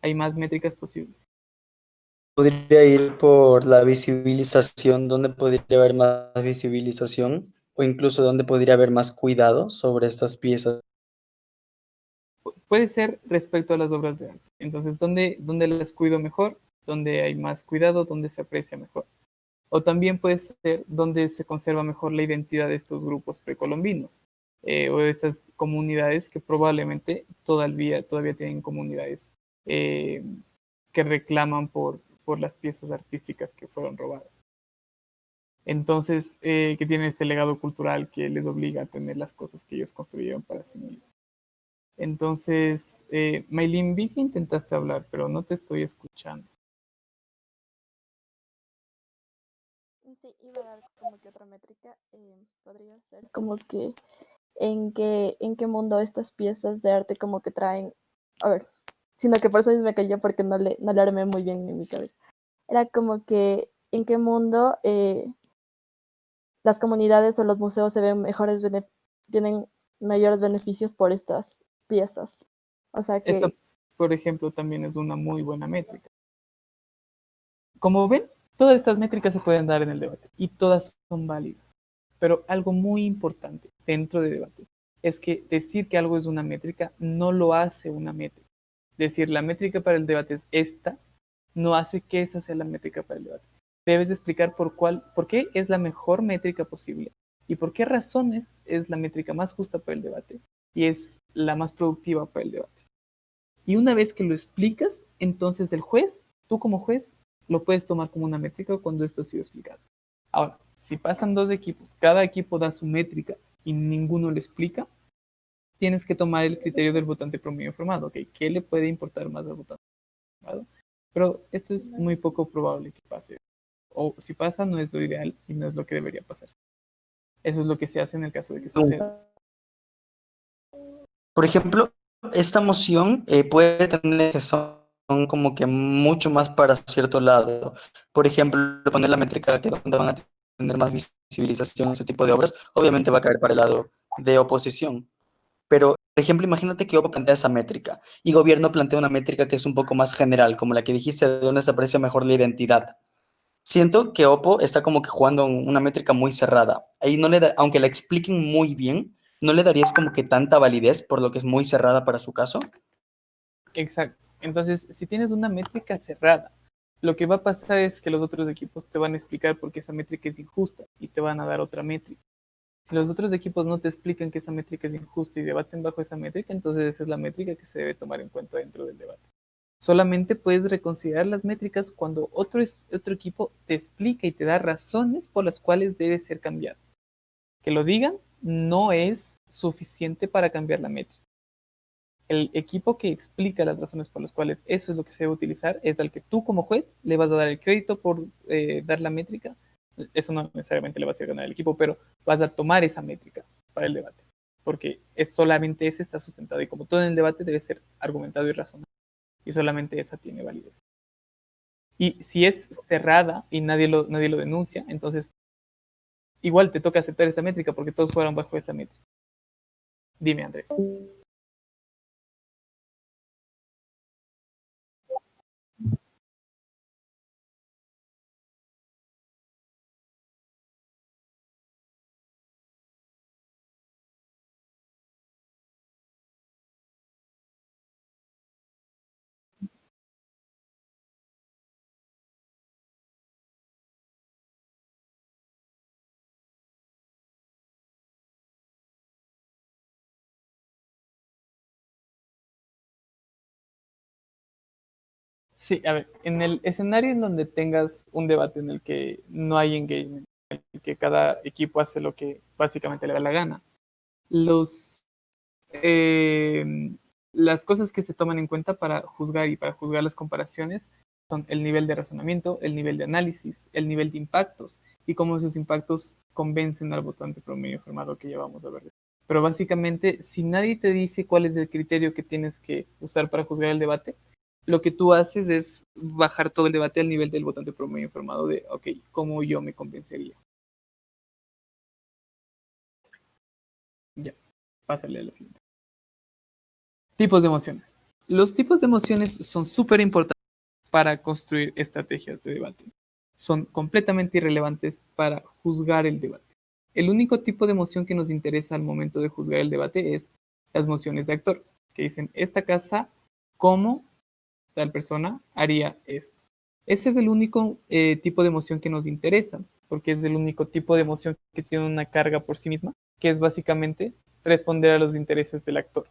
Hay más métricas posibles. podría ir por la visibilización, donde podría haber más visibilización o incluso donde podría haber más cuidado sobre estas piezas. Puede ser respecto a las obras de arte. Entonces, ¿dónde las cuido mejor? ¿Dónde hay más cuidado? ¿Dónde se aprecia mejor? O también puede ser donde se conserva mejor la identidad de estos grupos precolombinos o de estas comunidades que probablemente todavía tienen comunidades que reclaman por por las piezas artísticas que fueron robadas. Entonces, que tienen este legado cultural que les obliga a tener las cosas que ellos construyeron para sí mismos. Entonces, Maylin, vi que intentaste hablar, pero no te estoy escuchando. Sí, iba a dar como que otra métrica. Podría ser como que en qué mundo estas piezas de arte como que traen. A ver, sino que por eso mismo me callé porque no le armé muy bien en mi cabeza. Era como que en qué mundo las comunidades o los museos se ven tienen mayores beneficios por estas piezas. O sea Esa, que por ejemplo, también es una muy buena métrica. Como ven, todas estas métricas se pueden dar en el debate y todas son válidas. Pero algo muy importante dentro del debate es que decir que algo es una métrica no lo hace una métrica. Decir la métrica para el debate es esta, no hace que esa sea la métrica para el debate. Debes explicar por qué es la mejor métrica posible y por qué razones es la métrica más justa para el debate y es la más productiva para el debate. Y una vez que lo explicas, entonces el juez, tú como juez, lo puedes tomar como una métrica cuando esto ha sido explicado. Ahora, si pasan dos equipos, cada equipo da su métrica y ninguno le explica, tienes que tomar el criterio del votante promedio informado. ¿Okay? ¿Qué le puede importar más al votante informado? Pero esto es muy poco probable que pase. O si pasa, no es lo ideal y no es lo que debería pasar. Eso es lo que se hace en el caso de que suceda. Por ejemplo, esta moción puede tener que son como que mucho más para cierto lado. Por ejemplo, poner la métrica que donde van a tener más visibilización ese tipo de obras, obviamente va a caer para el lado de oposición. Pero, por ejemplo, imagínate que Oppo plantea esa métrica y gobierno plantea una métrica que es un poco más general, como la que dijiste, de donde se aprecia mejor la identidad. Siento que Oppo está como que jugando una métrica muy cerrada. Ahí no le da, aunque la expliquen muy bien, no le darías como que tanta validez por lo que es muy cerrada para su caso. Exacto. Entonces, si tienes una métrica cerrada, lo que va a pasar es que los otros equipos te van a explicar por qué esa métrica es injusta y te van a dar otra métrica. Si los otros equipos no te explican que esa métrica es injusta y debaten bajo esa métrica, entonces esa es la métrica que se debe tomar en cuenta dentro del debate. Solamente puedes reconsiderar las métricas cuando otro equipo te explica y te da razones por las cuales debe ser cambiado. Que lo digan no es suficiente para cambiar la métrica. El equipo que explica las razones por las cuales eso es lo que se debe utilizar es al que tú como juez le vas a dar el crédito por dar la métrica. Eso no necesariamente le va a hacer ganar al equipo, pero vas a tomar esa métrica para el debate, porque es solamente esa está sustentada y como todo en el debate debe ser argumentado y razonado y solamente esa tiene validez. Y si es cerrada y nadie lo denuncia, entonces igual te toca aceptar esa métrica porque todos fueron bajo esa métrica. Dime, Andrés. Sí, a ver, en el escenario en donde tengas un debate en el que no hay engagement, en el que cada equipo hace lo que básicamente le da la gana, los, eh, las cosas que se toman en cuenta para juzgar y para juzgar las comparaciones son el nivel de razonamiento, el nivel de análisis, el nivel de impactos y cómo esos impactos convencen al votante promedio informado que ya vamos a ver. Pero básicamente, si nadie te dice cuál es el criterio que tienes que usar para juzgar el debate, lo que tú haces es bajar todo el debate al nivel del votante promedio informado de, ok, ¿cómo yo me convencería? Ya, pásale a la siguiente. Tipos de emociones. Los tipos de emociones son súper importantes para construir estrategias de debate. Son completamente irrelevantes para juzgar el debate. El único tipo de emoción que nos interesa al momento de juzgar el debate es las emociones de actor, que dicen, esta casa, ¿cómo tal persona haría esto? Ese es el único tipo de emoción que nos interesa, porque es el único tipo de emoción que tiene una carga por sí misma, que es básicamente responder a los intereses del actor.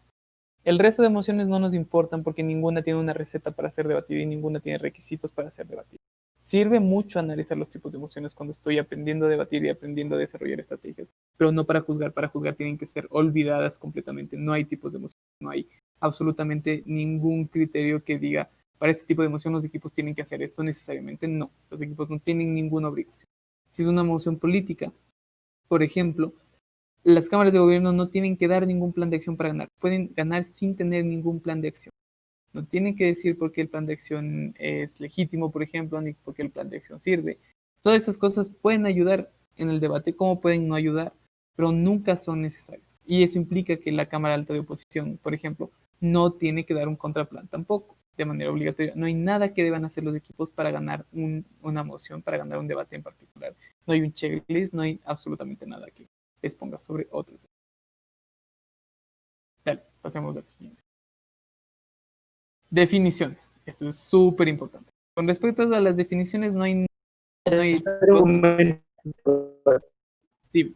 El resto de emociones no nos importan porque ninguna tiene una receta para ser debatida y ninguna tiene requisitos para ser debatida. Sirve mucho analizar los tipos de emociones cuando estoy aprendiendo a debatir y aprendiendo a desarrollar estrategias, pero no para juzgar. Para juzgar tienen que ser olvidadas completamente. No hay tipos de emociones, no hay absolutamente ningún criterio que diga para este tipo de emoción los equipos tienen que hacer esto necesariamente. No, los equipos no tienen ninguna obligación. Si es una emoción política, por ejemplo, las cámaras de gobierno no tienen que dar ningún plan de acción para ganar. Pueden ganar sin tener ningún plan de acción. No tienen que decir por qué el plan de acción es legítimo, por ejemplo, ni por qué el plan de acción sirve. Todas esas cosas pueden ayudar en el debate, como pueden no ayudar, pero nunca son necesarias. Y eso implica que la Cámara Alta de Oposición, por ejemplo, no tiene que dar un contraplan tampoco, de manera obligatoria. No hay nada que deban hacer los equipos para ganar una moción, para ganar un debate en particular. No hay un checklist, no hay absolutamente nada que les ponga sobre otros. Dale, pasemos al siguiente. Definiciones. Esto es súper importante. Con respecto a las definiciones, no hay Espera un momento. sí,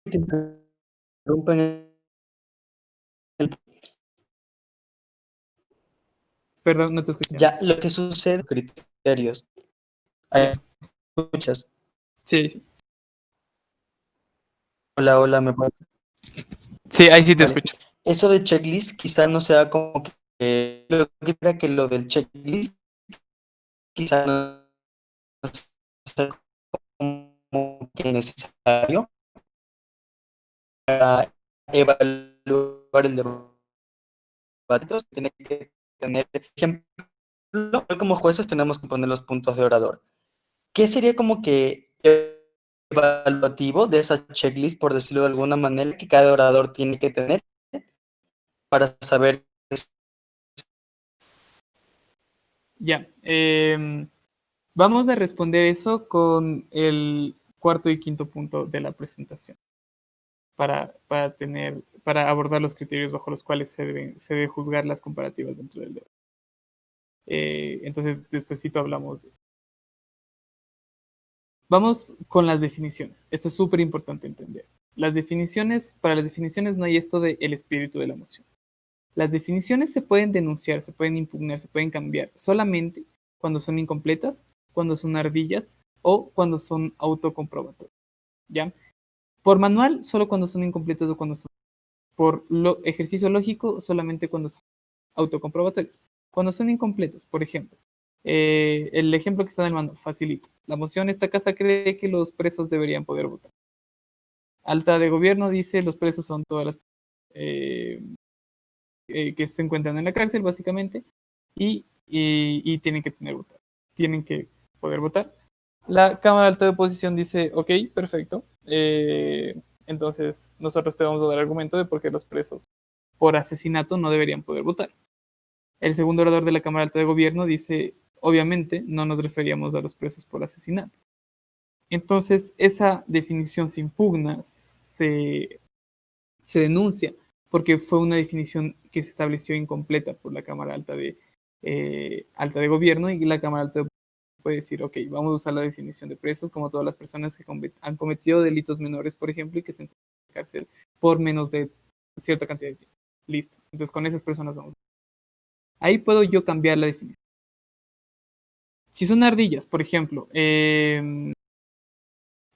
Te interrumpen el- perdón, no te escuché. Ya, lo que sucede, criterios. Ahí escuchas. Sí, sí. Hola, hola, me parece. Sí, ahí sí te Vale. escucho. Eso de checklist quizá no sea como que lo que era que lo del checklist quizá no sea como que necesario para evaluar el debate. Tiene que tener, por ejemplo, como jueces tenemos que poner los puntos de orador. ¿Qué sería como que evaluativo de esa checklist, por decirlo de alguna manera, que cada orador tiene que tener para saber? Ya. Vamos a responder eso con el cuarto y quinto punto de la presentación para abordar los criterios bajo los cuales se debe juzgar las comparativas dentro del debate. Entonces, despuesito hablamos de eso. Vamos con las definiciones. Esto es súper importante entender. Para las definiciones no hay esto de el espíritu de la moción. Las definiciones se pueden denunciar, se pueden impugnar, se pueden cambiar solamente cuando son incompletas, cuando son ardillas o cuando son autocomprobatorias. ¿Ya? Por manual, solo cuando son incompletas o cuando son. Por ejercicio lógico, solamente cuando son autocomprobatorias. Cuando son incompletas, por ejemplo, el ejemplo que está en el manual, facilito. La moción, esta casa cree que los presos deberían poder votar. Alta de gobierno dice los presos son todas las que se encuentran en la cárcel, básicamente, y tienen que votar. Tienen que poder votar. La Cámara Alta de Oposición dice, ok, perfecto. Entonces, nosotros te vamos a dar argumento de por qué los presos por asesinato no deberían poder votar. El segundo orador de la Cámara Alta de Gobierno dice, obviamente, no nos referíamos a los presos por asesinato. Entonces, esa definición se impugna, se denuncia, porque fue una definición que se estableció incompleta por la Cámara Alta de Gobierno, y la Cámara Alta de puede decir, ok, vamos a usar la definición de presos como todas las personas que han cometido delitos menores, por ejemplo, y que se encuentran en la cárcel por menos de cierta cantidad de tiempo. Listo. Entonces, con esas personas vamos. Ahí puedo yo cambiar la definición. Si son ardillas, por ejemplo,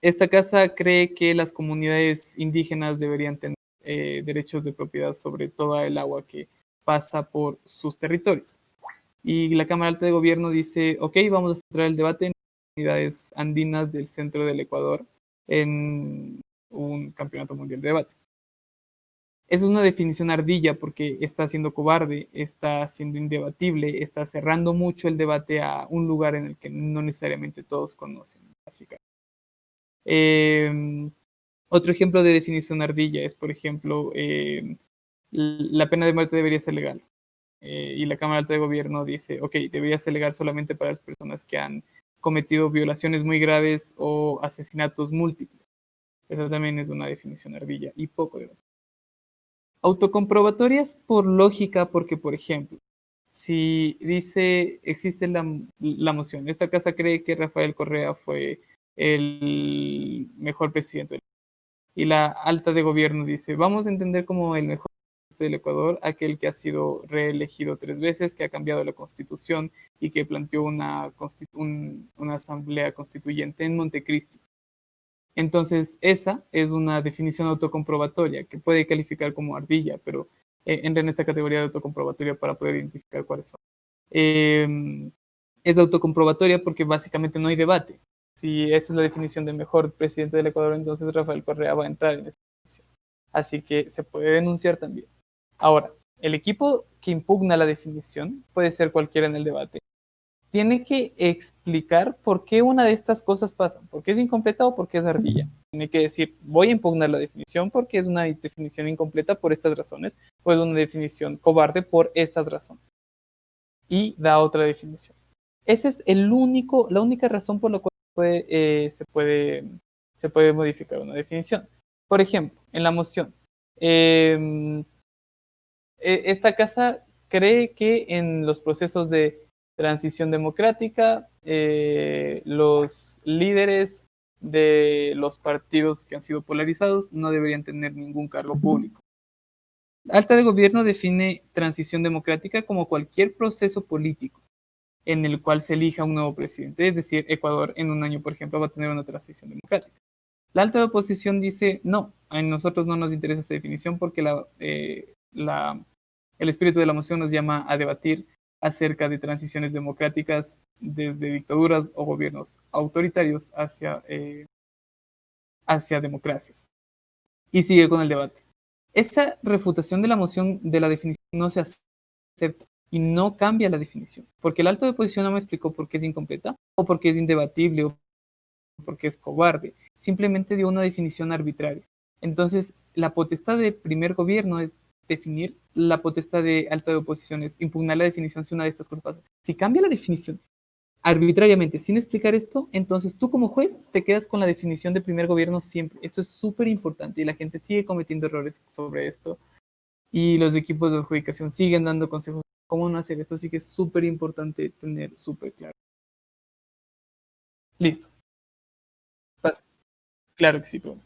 esta casa cree que las comunidades indígenas deberían tener derechos de propiedad sobre toda el agua que pasa por sus territorios. Y la Cámara Alta de Gobierno dice, ok, vamos a centrar el debate en las comunidades andinas del centro del Ecuador en un campeonato mundial de debate. Esa es una definición ardilla porque está siendo cobarde, está siendo indebatible, está cerrando mucho el debate a un lugar en el que no necesariamente todos conocen, básicamente. Otro ejemplo de definición ardilla es, por ejemplo, la pena de muerte debería ser legal. Y la Cámara Alta de Gobierno dice, ok, debería ser legal solamente para las personas que han cometido violaciones muy graves o asesinatos múltiples. Esa también es una definición ardilla y poco debate. Autocomprobatorias por lógica, porque, por ejemplo, si dice, existe la moción, esta casa cree que Rafael Correa fue el mejor presidente, y la Alta de Gobierno dice, vamos a entender como el mejor presidente del Ecuador aquel que ha sido reelegido 3 veces, que ha cambiado la constitución y que planteó una asamblea constituyente en Montecristi. Entonces, esa es una definición autocomprobatoria que puede calificar como ardilla, pero entra en esta categoría de autocomprobatoria para poder identificar cuáles son. Es autocomprobatoria porque básicamente no hay debate. Si esa es la definición de mejor presidente del Ecuador, entonces Rafael Correa va a entrar en esa definición. Así que se puede denunciar también. Ahora, el equipo que impugna la definición puede ser cualquiera en el debate. Tiene que explicar por qué una de estas cosas pasa, por qué es incompleta o por qué es ardilla. Tiene que decir, voy a impugnar la definición porque es una definición incompleta por estas razones, o es una definición cobarde por estas razones. Y da otra definición. Esa es la única razón por la cual se puede modificar una definición. Por ejemplo, en la moción, esta casa cree que en los procesos de transición democrática, los líderes de los partidos que han sido polarizados no deberían tener ningún cargo público. Alta de Gobierno define transición democrática como cualquier proceso político en el cual se elija un nuevo presidente. Es decir, Ecuador en un año, por ejemplo, va a tener una transición democrática. La alta de oposición dice, no, a nosotros no nos interesa esta definición porque el espíritu de la moción nos llama a debatir acerca de transiciones democráticas desde dictaduras o gobiernos autoritarios hacia democracias. Y sigue con el debate. Esa refutación de la moción de la definición no se acepta y no cambia la definición, porque el alto de oposición no me explicó por qué es incompleta o por qué es indebatible o porque es cobarde. Simplemente dio una definición arbitraria. Entonces, la potestad de primer gobierno es definir, la potestad de alta de oposición es impugnar la definición si una de estas cosas pasa. Si cambia la definición arbitrariamente sin explicar esto, entonces tú como juez te quedas con la definición de primer gobierno siempre. Esto es súper importante y la gente sigue cometiendo errores sobre esto y los equipos de adjudicación siguen dando consejos cómo no hacer esto, así que es súper importante tener súper claro. Listo. Pasa. Claro que sí, pregunta.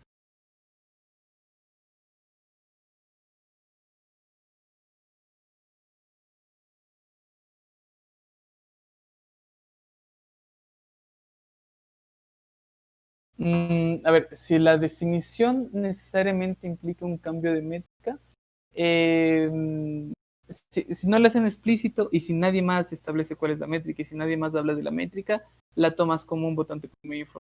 A ver, si la definición necesariamente implica un cambio de métrica, si no la hacen explícito y si nadie más establece cuál es la métrica y si nadie más habla de la métrica, la tomas como un votante promedio informado.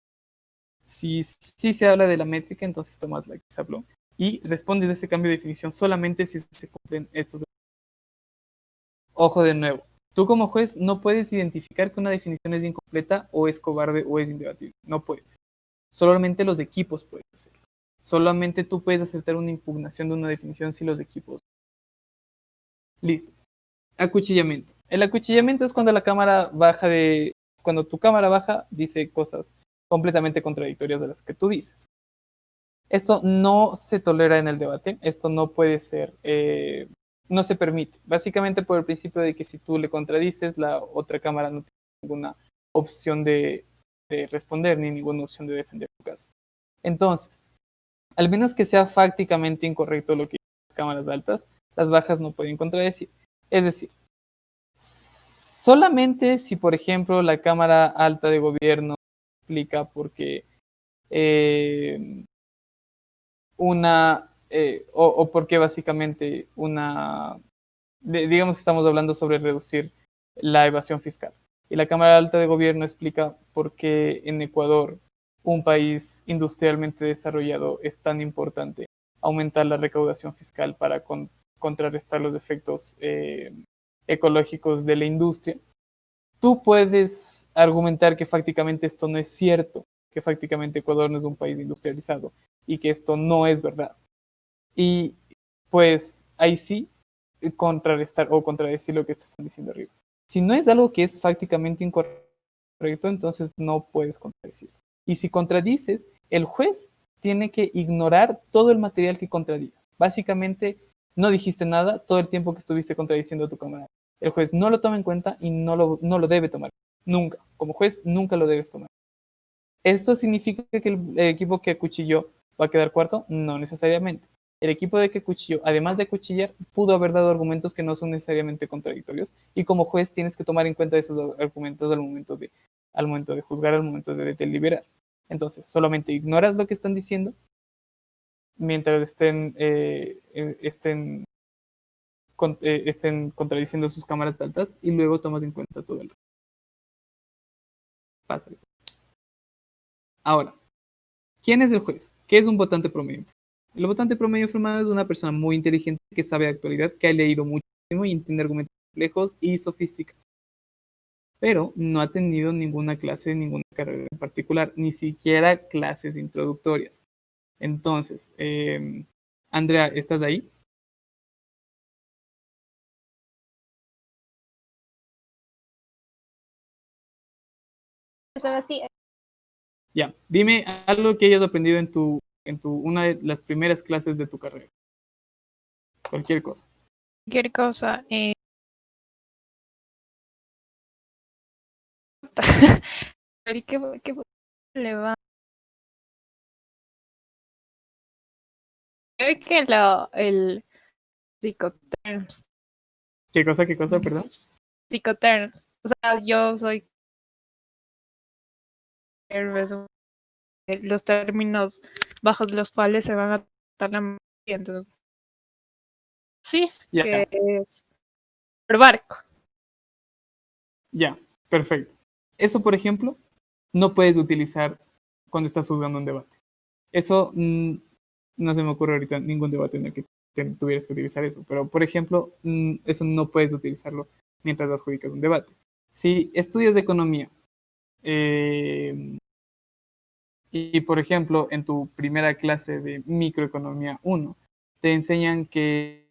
Si se habla de la métrica, entonces tomas la que se habló y respondes a ese cambio de definición solamente si se cumplen estos. Ojo de nuevo, tú como juez no puedes identificar que una definición es incompleta o es cobarde o es indebatible. No puedes. Solamente los equipos pueden hacerlo. Solamente tú puedes aceptar una impugnación de una definición si los equipos. Listo. Acuchillamiento. El acuchillamiento es cuando la cámara baja cuando tu cámara baja, dice cosas completamente contradictorias de las que tú dices. Esto no se tolera en el debate. Esto no puede ser, no se permite. Básicamente por el principio de que si tú le contradices, la otra cámara no tiene ninguna opción de responder ni ninguna opción de defender tu caso. Entonces, al menos que sea fácticamente incorrecto lo que dicen las cámaras altas, las bajas no pueden contradecir. Es decir, solamente si, por ejemplo, la Cámara Alta de Gobierno explica por qué o porque básicamente digamos que estamos hablando sobre reducir la evasión fiscal. Y la Cámara Alta de Gobierno explica por qué en Ecuador, un país industrialmente desarrollado, es tan importante aumentar la recaudación fiscal para contrarrestar los efectos ecológicos de la industria. Tú puedes argumentar que fácticamente esto no es cierto, que fácticamente Ecuador no es un país industrializado y que esto no es verdad. Y pues ahí sí contrarrestar o contradecir lo que te están diciendo arriba. Si no es algo que es fácticamente incorrecto, entonces no puedes contradecir. Y si contradices, el juez tiene que ignorar todo el material que contradigas. Básicamente, no dijiste nada todo el tiempo que estuviste contradiciendo a tu camarada. El juez no lo toma en cuenta y no lo debe tomar. Nunca. Como juez, nunca lo debes tomar. ¿Esto significa que el equipo que acuchilló va a quedar cuarto? No necesariamente. El equipo de que cuchilló, además de cuchillar, pudo haber dado argumentos que no son necesariamente contradictorios, y como juez tienes que tomar en cuenta esos argumentos al momento de juzgar, al momento de deliberar. Entonces, solamente ignoras lo que están diciendo mientras estén contradiciendo sus cámaras altas, y luego tomas en cuenta todo el resto. Pásale. Ahora, ¿quién es el juez? ¿Qué es un votante promedio? El votante promedio informado es una persona muy inteligente que sabe de actualidad, que ha leído muchísimo y entiende argumentos complejos y sofisticados, pero no ha tenido ninguna clase, ninguna carrera en particular, ni siquiera clases introductorias. Entonces, Andrea, ¿estás ahí? Sí, Ya, dime algo que hayas aprendido en una de las primeras clases de tu carrera. Cualquier cosa. cualquier cosa. Pero ¿qué le va? Creo que el psicoterms. ¿Qué cosa, perdón? Psicoterms. O sea, yo soy los términos bajos los cuales se van a tratar la memoria. Entonces, sí, Ya, que es por barco. ya, perfecto. Eso, por ejemplo, no puedes utilizar cuando estás juzgando un debate. Eso no se me ocurre ahorita ningún debate en el que tuvieras que utilizar eso, pero por ejemplo, eso no puedes utilizarlo mientras adjudicas un debate. Si estudias de economía y, por ejemplo, en tu primera clase de microeconomía 1, te enseñan que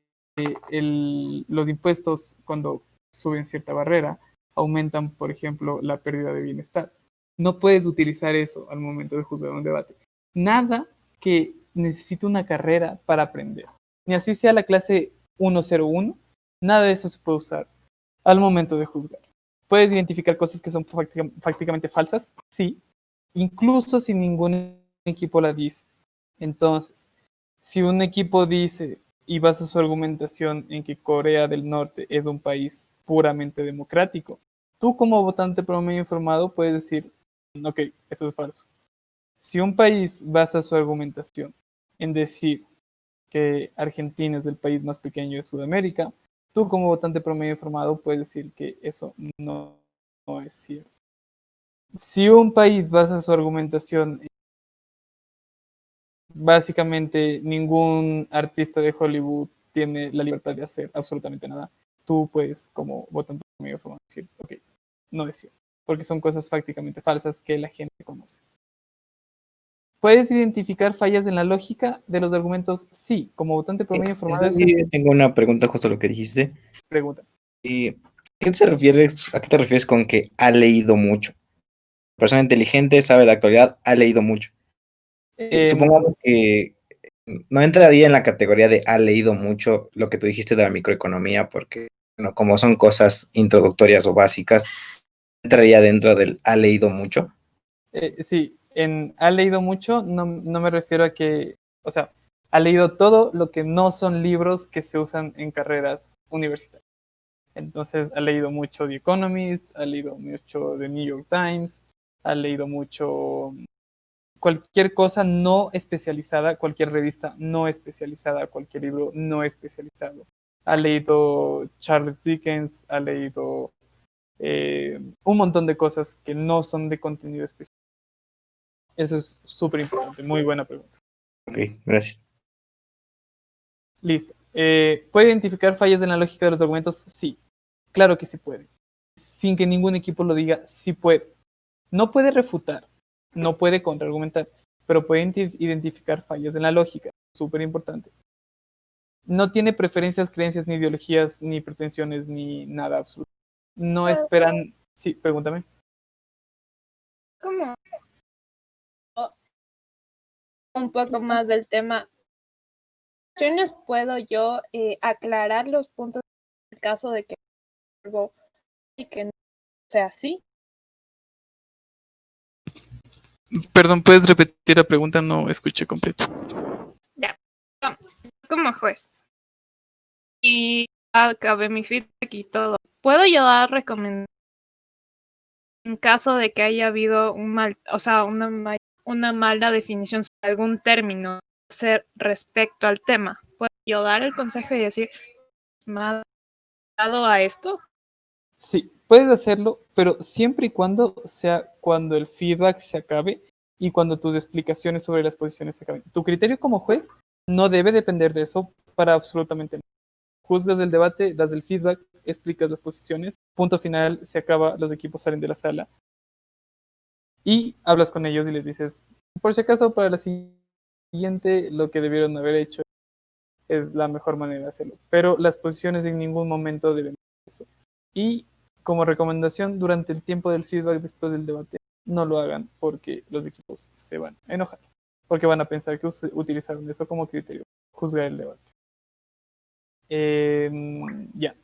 los impuestos, cuando suben cierta barrera, aumentan, por ejemplo, la pérdida de bienestar. No puedes utilizar eso al momento de juzgar un debate. Nada que necesite una carrera para aprender, ni así sea la clase 101, nada de eso se puede usar al momento de juzgar. ¿Puedes identificar cosas que son prácticamente falsas? Sí, incluso si ningún equipo la dice. Entonces, si un equipo dice y basa su argumentación en que Corea del Norte es un país puramente democrático, tú como votante promedio informado puedes decir, ok, eso es falso. Si un país basa su argumentación en decir que Argentina es el país más pequeño de Sudamérica, tú como votante promedio informado puedes decir que eso no es cierto. Si un país basa su argumentación en básicamente ningún artista de Hollywood tiene la libertad de hacer absolutamente nada, tú puedes como votante promedio informado decir, ok, no es cierto, porque son cosas prácticamente falsas que la gente conoce. ¿Puedes identificar fallas en la lógica de los argumentos? Sí, como votante promedio informado. Tengo una pregunta justo a lo que dijiste. Pregunta. ¿A qué te refieres con que ha leído mucho? Persona inteligente, sabe de actualidad, ha leído mucho. Supongamos que no entraría en la categoría de ha leído mucho lo que tú dijiste de la microeconomía, porque bueno, como son cosas introductorias o básicas, entraría dentro del ha leído mucho. Sí, ha leído mucho, no me refiero a que, o sea, ha leído todo lo que no son libros que se usan en carreras universitarias. Entonces, ha leído mucho The Economist, ha leído mucho The New York Times, ha leído mucho cualquier cosa no especializada, cualquier revista no especializada, cualquier libro no especializado. Ha leído Charles Dickens, ha leído un montón de cosas que no son de contenido especial. Eso es súper importante. Muy buena pregunta. Ok, gracias. Listo. ¿Puede identificar fallas en la lógica de los argumentos? Sí. Claro que sí puede. Sin que ningún equipo lo diga, sí puede. No puede refutar, no puede contraargumentar, pero puede identificar fallas en la lógica. Súper importante. No tiene preferencias, creencias, ni ideologías, ni pretensiones, ni nada absoluto. No esperan... Sí, pregúntame. Como un poco más del tema. ¿Opciones puedo yo aclarar los puntos en el caso de que algo y que no sea así? Perdón, ¿puedes repetir la pregunta? No escuché completo. Ya, vamos. como juez y acabé mi feedback y todo, ¿puedo yo dar recomendaciones en caso de que haya habido un mal, o sea, una mala definición sobre algún término respecto al tema? ¿Puedo yo dar el consejo y decir, me ha dado a esto? Sí, puedes hacerlo, pero siempre y cuando sea cuando el feedback se acabe y cuando tus explicaciones sobre las posiciones se acaben. Tu criterio como juez no debe depender de eso para absolutamente nada. Juzgas el debate, das el feedback, explicas las posiciones, punto final, se acaba, los equipos salen de la sala y hablas con ellos y les dices, por si acaso, para la siguiente, lo que debieron haber hecho es la mejor manera de hacerlo. Pero las posiciones en ningún momento deben eso. Y como recomendación, durante el tiempo del feedback después del debate, no lo hagan porque los equipos se van a enojar. Porque van a pensar que utilizaron eso como criterio, juzgar el debate. Ya.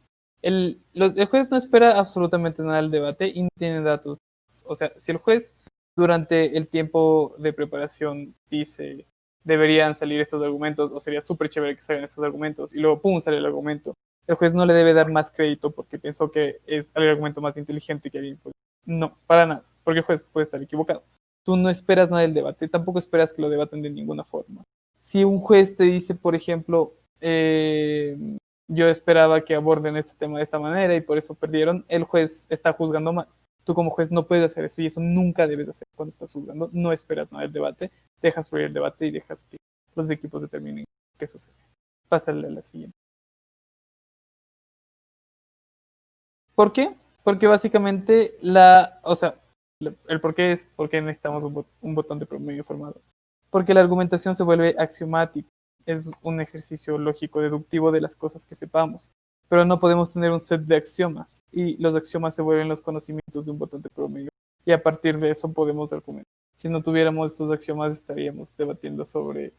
El juez no espera absolutamente nada del debate y no tiene datos. O sea, si el juez durante el tiempo de preparación dice deberían salir estos argumentos o sería súper chévere que salgan estos argumentos y luego pum sale el argumento, el juez no le debe dar más crédito porque pensó que es el argumento más inteligente que alguien puede. No, para nada, porque el juez puede estar equivocado. Tú no esperas nada del debate, tampoco esperas que lo debaten de ninguna forma. Si un juez te dice, por ejemplo, yo esperaba que aborden este tema de esta manera y por eso perdieron, el juez está juzgando mal. Tú como juez no puedes hacer eso y eso nunca debes hacer cuando estás juzgando. No esperas nada del debate, dejas fluir el debate y dejas que los equipos determinen qué sucede. Pásale a la siguiente. ¿Por qué? Porque básicamente el por qué es porque necesitamos un botón de promedio formado. Porque la argumentación se vuelve axiomática. Es un ejercicio lógico deductivo de las cosas que sepamos. Pero no podemos tener un set de axiomas. Y los axiomas se vuelven los conocimientos de un botón de promedio. Y a partir de eso podemos argumentar. Si no tuviéramos estos axiomas estaríamos debatiendo sobre...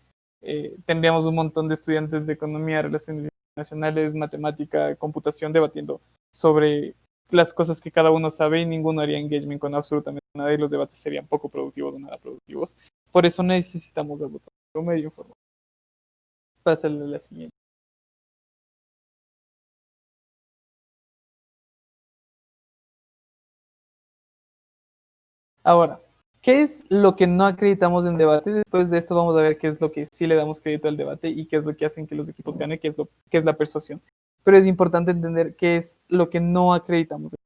tendríamos un montón de estudiantes de economía, relaciones internacionales, matemática, computación debatiendo sobre las cosas que cada uno sabe y ninguno haría engagement con absolutamente nada y los debates serían poco productivos o nada productivos. Por eso necesitamos el botón de promedio formal. Pásale a la siguiente. Ahora, ¿qué es lo que no acreditamos en debate? Después de esto vamos a ver qué es lo que sí le damos crédito al debate y qué es lo que hacen que los equipos ganen, qué es la persuasión. Pero es importante entender qué es lo que no acreditamos.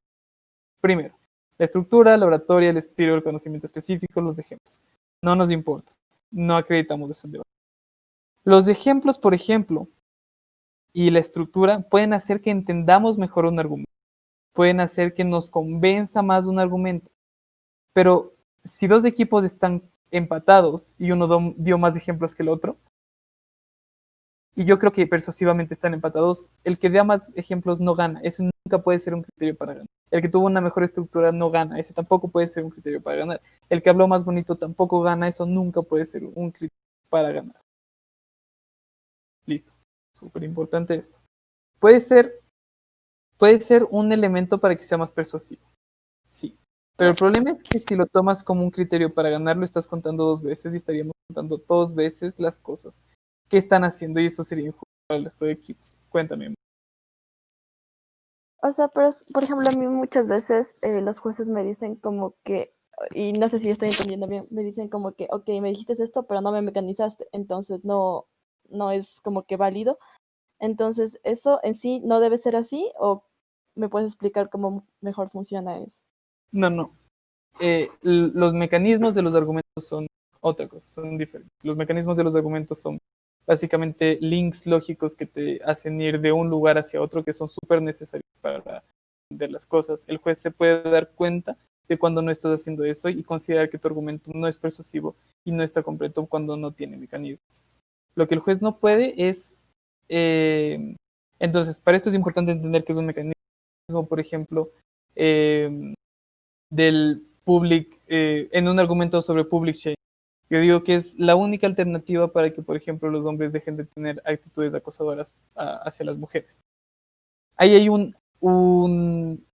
Primero, la estructura, la oratoria, el estilo, el conocimiento específico, los ejemplos. No nos importa. No acreditamos eso en debate. Los ejemplos, por ejemplo, y la estructura pueden hacer que entendamos mejor un argumento. Pueden hacer que nos convenza más un argumento. Pero si dos equipos están empatados y uno dio más ejemplos que el otro, y yo creo que persuasivamente están empatados, el que dé más ejemplos no gana. Ese nunca puede ser un criterio para ganar. El que tuvo una mejor estructura no gana. Ese tampoco puede ser un criterio para ganar. El que habló más bonito tampoco gana. Eso nunca puede ser un criterio para ganar. Listo. Súper importante esto. Puede ser un elemento para que sea más persuasivo. Sí. Pero el problema es que si lo tomas como un criterio para ganar, lo estás contando dos veces y estaríamos contando dos veces las cosas que están haciendo y eso sería injusto para el resto de equipos. Cuéntame. O sea, pero por ejemplo, a mí muchas veces los jueces me dicen como que, y no sé si estoy entendiendo bien, me dicen como que, ok, me dijiste esto, pero no me mecanizaste, entonces no es como que válido. Entonces, ¿eso en sí no debe ser así o me puedes explicar cómo mejor funciona eso? No. Los mecanismos de los argumentos son otra cosa, son diferentes. Los mecanismos de los argumentos son básicamente links lógicos que te hacen ir de un lugar hacia otro que son súper necesarios para entender las cosas. El juez se puede dar cuenta de cuando no estás haciendo eso y considerar que tu argumento no es persuasivo y no está completo cuando no tiene mecanismos. Lo que el juez no puede es... entonces, para esto es importante entender que es un mecanismo, por ejemplo, del public, en un argumento sobre public shaming. Yo digo que es la única alternativa para que, por ejemplo, los hombres dejen de tener actitudes acosadoras hacia las mujeres. Ahí hay un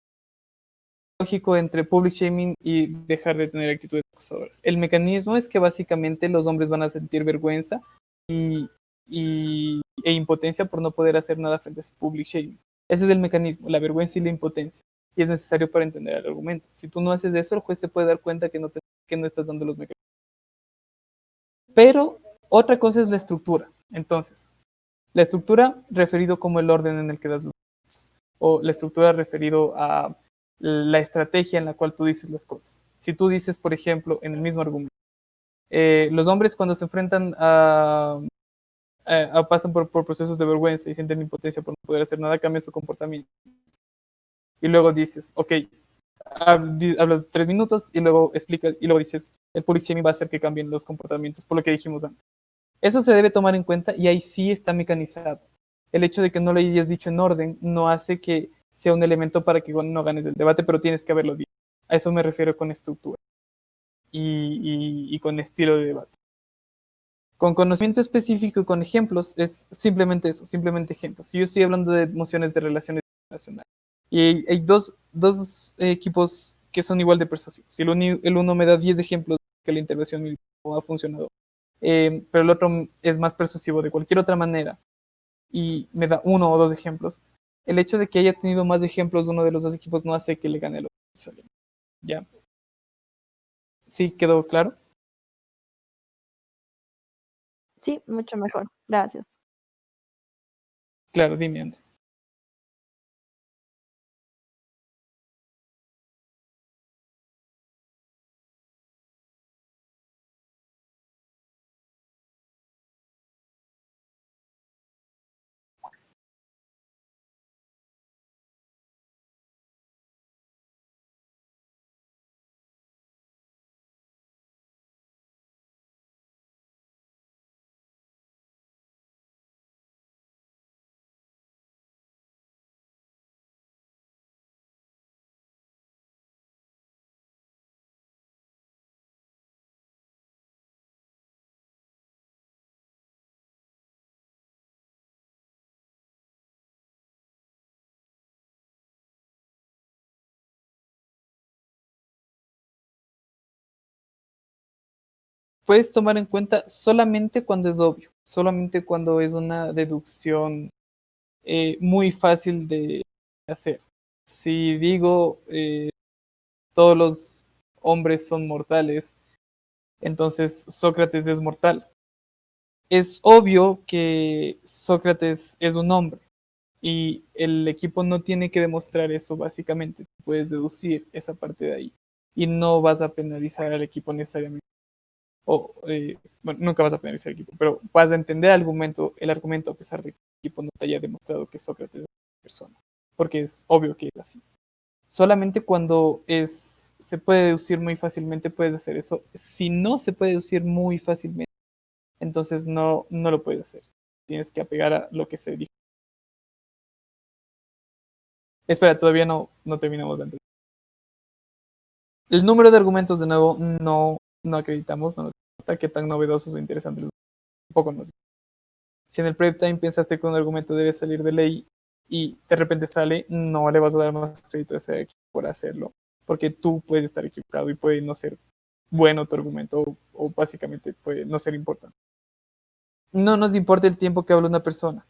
lógico entre public shaming y dejar de tener actitudes acosadoras. El mecanismo es que básicamente los hombres van a sentir vergüenza y e impotencia por no poder hacer nada frente a ese public shaming. Ese es el mecanismo, la vergüenza y la impotencia. Y es necesario para entender el argumento. Si tú no haces eso, el juez se puede dar cuenta que no estás dando los mecanismos. Pero otra cosa es la estructura. Entonces, la estructura referido como el orden en el que das los argumentos, o la estructura referido a la estrategia en la cual tú dices las cosas. Si tú dices, por ejemplo, en el mismo argumento, los hombres cuando se enfrentan pasan por procesos de vergüenza y sienten impotencia por no poder hacer nada, cambian su comportamiento. Y luego dices, ok, hablas 3 minutos y luego explicas, y luego dices, el public shaming va a hacer que cambien los comportamientos, por lo que dijimos antes. Eso se debe tomar en cuenta y ahí sí está mecanizado. El hecho de que no lo hayas dicho en orden no hace que sea un elemento para que no ganes el debate, pero tienes que haberlo dicho. A eso me refiero con estructura y con estilo de debate. Con conocimiento específico y con ejemplos es simplemente eso, simplemente ejemplos. Si yo estoy hablando de mociones de relaciones internacionales y hay dos equipos que son igual de persuasivos, si el uno me da 10 ejemplos de que la intervención militar no ha funcionado, pero el otro es más persuasivo de cualquier otra manera y me da 1 o 2 ejemplos, el hecho de que haya tenido más ejemplos de uno de los dos equipos no hace que le gane el otro. ¿Ya? ¿Sí quedó claro? Sí, mucho mejor. Gracias. Claro, dime, Andrés. Puedes tomar en cuenta solamente cuando es obvio, solamente cuando es una deducción muy fácil de hacer. Si digo todos los hombres son mortales, entonces Sócrates es mortal. Es obvio que Sócrates es un hombre y el equipo no tiene que demostrar eso básicamente. Puedes deducir esa parte de ahí y no vas a penalizar al equipo necesariamente. Bueno, nunca vas a penalizar al equipo, pero vas a entender el argumento a pesar de que el equipo no te haya demostrado que Sócrates es una persona, porque es obvio que es así. Solamente cuando se puede deducir muy fácilmente puedes hacer eso. Si no se puede deducir muy fácilmente, entonces no lo puedes hacer. Tienes que apegar a lo que se dijo. Espera, todavía no terminamos de entender. El número de argumentos, de nuevo, no acreditamos, no nos importa qué tan novedosos o interesantes. Un poco nos. Si en el prep time pensaste que un argumento debe salir de ley y de repente sale, no le vas a dar más crédito a ese equipo por hacerlo, porque tú puedes estar equivocado y puede no ser bueno tu argumento o básicamente puede no ser importante. No nos importa el tiempo que habla una persona.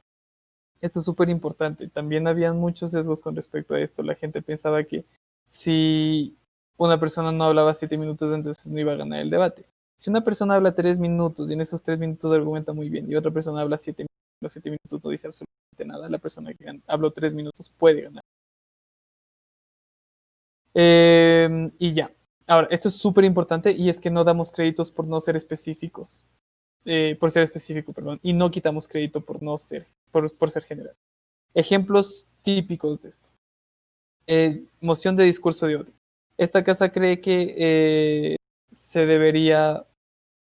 Esto es súper importante. También habían muchos sesgos con respecto a esto. La gente pensaba que si una persona no hablaba 7 minutos, entonces no iba a ganar el debate. Si una persona habla 3 minutos y en esos 3 minutos argumenta muy bien y otra persona habla 7 minutos, los 7 minutos no dice absolutamente nada, la persona que habló 3 minutos puede ganar. Y ya. Ahora, esto es súper importante y es que no damos créditos por no ser específicos. Por ser específico, perdón, y no quitamos crédito por no ser, por ser general. Ejemplos típicos de esto. Moción de discurso de odio. Esta casa cree que se debería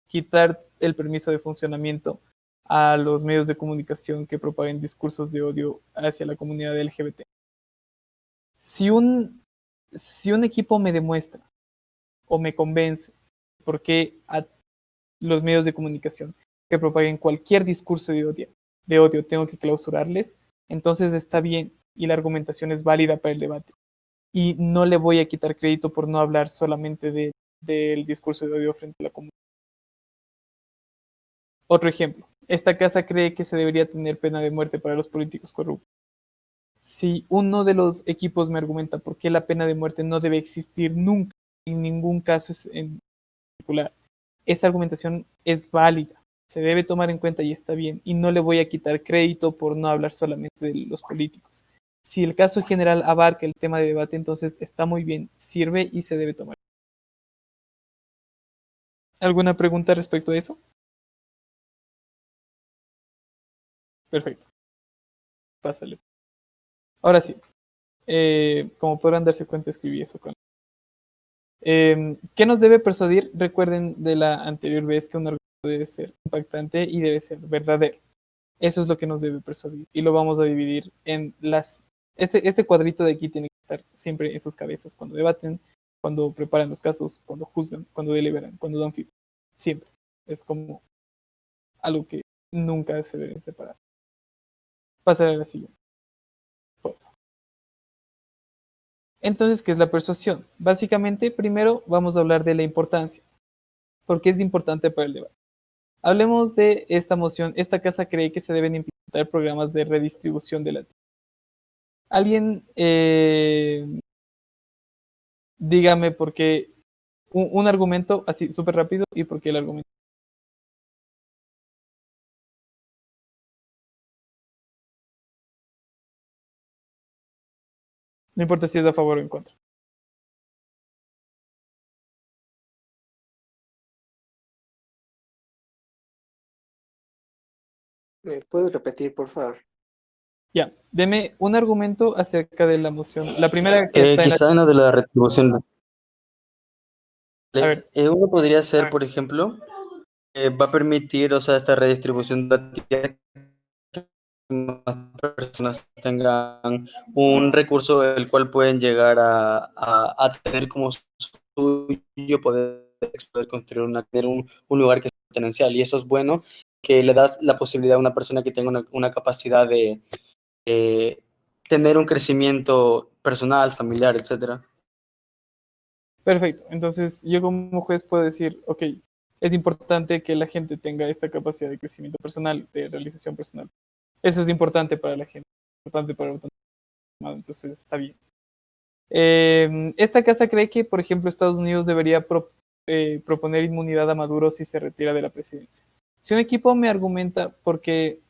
quitar el permiso de funcionamiento a los medios de comunicación que propaguen discursos de odio hacia la comunidad LGBT. Si un equipo me demuestra o me convence por qué a los medios de comunicación que propaguen cualquier discurso de odio tengo que clausurarles, entonces está bien y la argumentación es válida para el debate. Y no le voy a quitar crédito por no hablar solamente del discurso de odio frente a la comunidad. Otro ejemplo, Esta casa cree que se debería tener pena de muerte para los políticos corruptos. Si uno de los equipos me argumenta por qué la pena de muerte no debe existir nunca, en ningún caso en particular, esa argumentación es válida, se debe tomar en cuenta y está bien, y no le voy a quitar crédito por no hablar solamente de los políticos. Si el caso general abarca el tema de debate, entonces está muy bien, sirve y se debe tomar. ¿Alguna pregunta respecto a eso? Perfecto. Pásale. Ahora sí, como podrán darse cuenta, escribí eso con... ¿Qué nos debe persuadir? Recuerden de la anterior vez que un argumento debe ser impactante y debe ser verdadero. Eso es lo que nos debe persuadir. Y lo vamos a dividir en las... Este cuadrito de aquí tiene que estar siempre en sus cabezas cuando debaten, cuando preparan los casos, cuando juzgan, cuando deliberan, cuando dan feedback. Siempre. Es como algo que nunca se deben separar. Pasar a la siguiente. Entonces, ¿qué es la persuasión? Básicamente, primero vamos a hablar de la importancia. ¿Por qué es importante para el debate? Hablemos de esta moción. Esta casa cree que se deben implementar programas de redistribución de la tierra. Alguien, dígame por qué un argumento así súper rápido y por qué el argumento. No importa si es a favor o en contra. ¿Puedes repetir, por favor? Ya, deme un argumento acerca de la moción. La primera que está en la... Quizá en lo de la retribución. A ver, Uno podría ser, por ejemplo, va a permitir, o sea, esta redistribución de la tierra, que más personas tengan un recurso el cual pueden llegar a tener como suyo, poder construir tener un lugar que es potencial. Y eso es bueno, que le das la posibilidad a una persona que tenga una capacidad de tener un crecimiento personal, familiar, etcétera. perfecto. Entonces, yo como juez puedo decir, ok, es importante que la gente tenga esta capacidad de crecimiento personal, de realización personal. Eso es importante para la gente, importante para el autónomo, entonces está bien. Esta casa cree que, por ejemplo, Estados Unidos debería proponer inmunidad a Maduro si se retira de la presidencia. Si un equipo me argumenta porque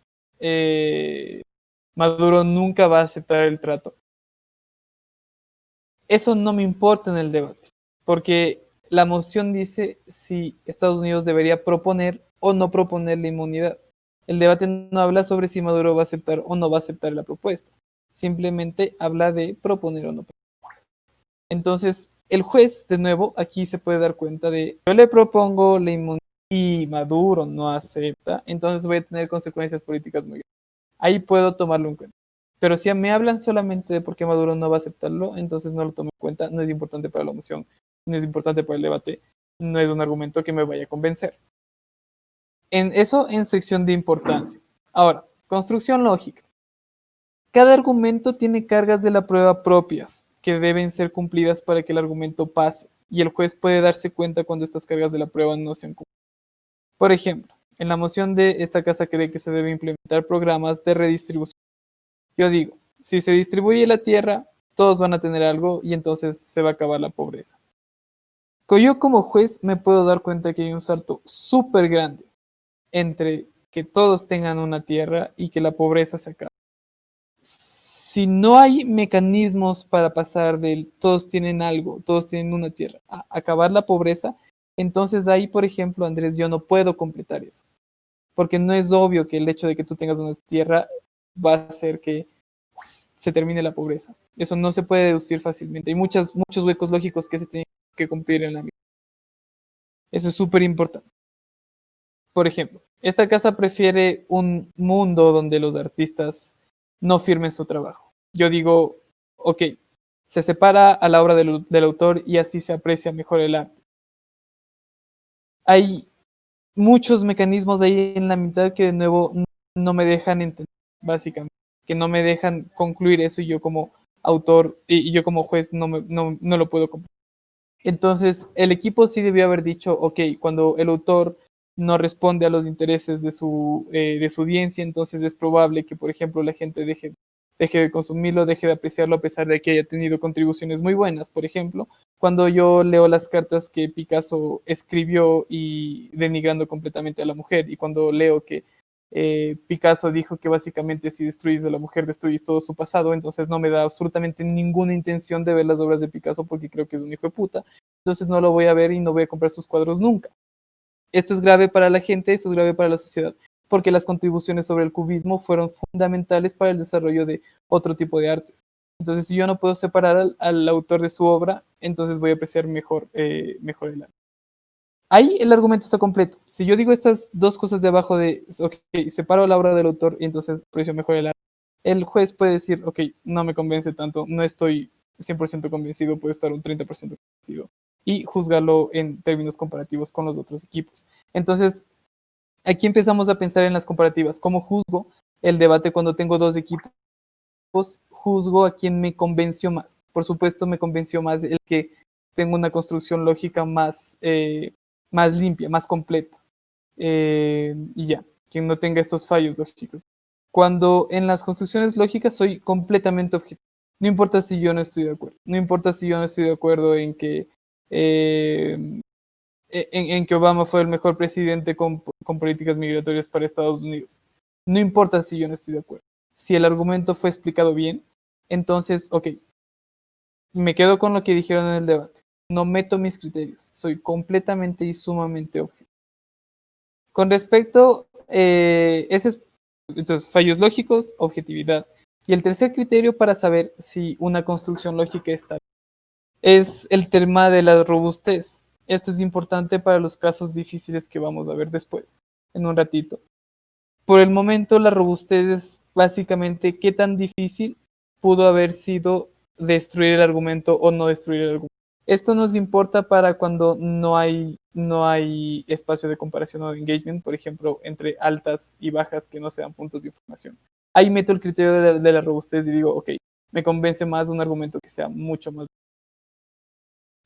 Maduro nunca va a aceptar el trato, eso no me importa en el debate, porque la moción dice si Estados Unidos debería proponer o no proponer la inmunidad. El debate no habla sobre si Maduro va a aceptar o no va a aceptar la propuesta. Simplemente habla de proponer o no proponer. Entonces, el juez, de nuevo, aquí se puede dar cuenta de, yo le propongo la inmunidad y Maduro no acepta, entonces voy a tener consecuencias políticas muy grandes. Ahí puedo tomarlo en cuenta. Pero si me hablan solamente de por qué Maduro no va a aceptarlo, entonces no lo tomo en cuenta, no es importante para la moción, no es importante para el debate, no es un argumento que me vaya a convencer. En sección de importancia. Ahora, construcción lógica. Cada argumento tiene cargas de la prueba propias que deben ser cumplidas para que el argumento pase, y el juez puede darse cuenta cuando estas cargas de la prueba no se han cumplido. Por ejemplo, en la moción de esta casa cree que se debe implementar programas de redistribución. Yo digo, si se distribuye la tierra, todos van a tener algo y entonces se va a acabar la pobreza. Yo como juez me puedo dar cuenta que hay un salto súper grande entre que todos tengan una tierra y que la pobreza se acabe. Si no hay mecanismos para pasar del todos tienen algo, todos tienen una tierra, a acabar la pobreza, entonces ahí, por ejemplo, Andrés, yo no puedo completar eso. Porque no es obvio que el hecho de que tú tengas una tierra va a hacer que se termine la pobreza. Eso no se puede deducir fácilmente. Hay muchos huecos lógicos que se tienen que cumplir en la vida. Eso es súper importante. Por ejemplo, esta casa prefiere un mundo donde los artistas no firmen su trabajo. Yo digo, ok, se separa a la obra del autor y así se aprecia mejor el arte. Hay muchos mecanismos ahí en la mitad que de nuevo no me dejan entender, básicamente, que no me dejan concluir eso y yo como autor y yo como juez no lo puedo cumplir. Entonces, el equipo sí debió haber dicho, ok, cuando el autor no responde a los intereses de su audiencia, entonces es probable que, por ejemplo, la gente deje de consumirlo, deje de apreciarlo a pesar de que haya tenido contribuciones muy buenas. Por ejemplo, cuando yo leo las cartas que Picasso escribió y denigrando completamente a la mujer, y cuando leo que Picasso dijo que básicamente si destruyes a la mujer destruyes todo su pasado, entonces no me da absolutamente ninguna intención de ver las obras de Picasso porque creo que es un hijo de puta, entonces no lo voy a ver y no voy a comprar sus cuadros nunca. Esto es grave para la gente, esto es grave para la sociedad, porque las contribuciones sobre el cubismo fueron fundamentales para el desarrollo de otro tipo de artes. Entonces, si yo no puedo separar al autor de su obra, entonces voy a apreciar mejor el arte. Ahí el argumento está completo. Si yo digo estas dos cosas de abajo de, ok, separo la obra del autor y entonces aprecio mejor el arte, el juez puede decir, ok, no me convence tanto, no estoy 100% convencido, puedo estar un 30% convencido, y juzgarlo en términos comparativos con los otros equipos. Entonces, aquí empezamos a pensar en las comparativas. ¿Cómo juzgo el debate cuando tengo dos equipos? Juzgo a quien me convenció más. Por supuesto, me convenció más el que tenga una construcción lógica más limpia, más completa. Y ya, quien no tenga estos fallos lógicos. Cuando en las construcciones lógicas soy completamente objetivo. No importa si yo no estoy de acuerdo. No importa si yo no estoy de acuerdo en que que Obama fue el mejor presidente con políticas migratorias para Estados Unidos. No importa si yo no estoy de acuerdo. Si el argumento fue explicado bien, entonces, ok, me quedo con lo que dijeron en el debate. No meto mis criterios. Soy completamente y sumamente objetivo. Con respecto, entonces, fallos lógicos, objetividad. Y el tercer criterio para saber si una construcción lógica está bien es el tema de la robustez. Esto es importante para los casos difíciles que vamos a ver después, en un ratito. Por el momento, la robustez es básicamente qué tan difícil pudo haber sido destruir el argumento o no destruir el argumento. Esto nos importa para cuando no hay espacio de comparación o de engagement, por ejemplo, entre altas y bajas que no sean puntos de información. Ahí meto el criterio de la robustez y digo, ok, me convence más un argumento que sea mucho más.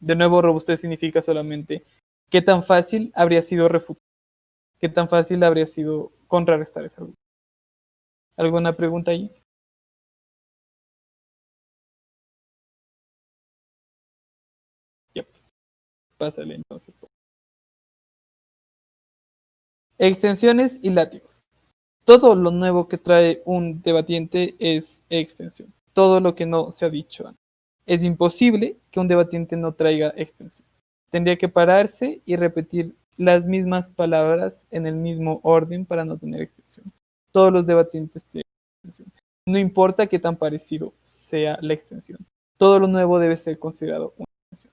De nuevo, robustez significa solamente qué tan fácil habría sido refutar, qué tan fácil habría sido contrarrestar ese argumento. ¿Alguna pregunta ahí? Yep. Pásale entonces. Extensiones y látigos. Todo lo nuevo que trae un debatiente es extensión. Todo lo que no se ha dicho antes. Es imposible que un debatiente no traiga extensión. Tendría que pararse y repetir las mismas palabras en el mismo orden para no tener extensión. Todos los debatientes tienen extensión. No importa qué tan parecido sea la extensión. Todo lo nuevo debe ser considerado una extensión.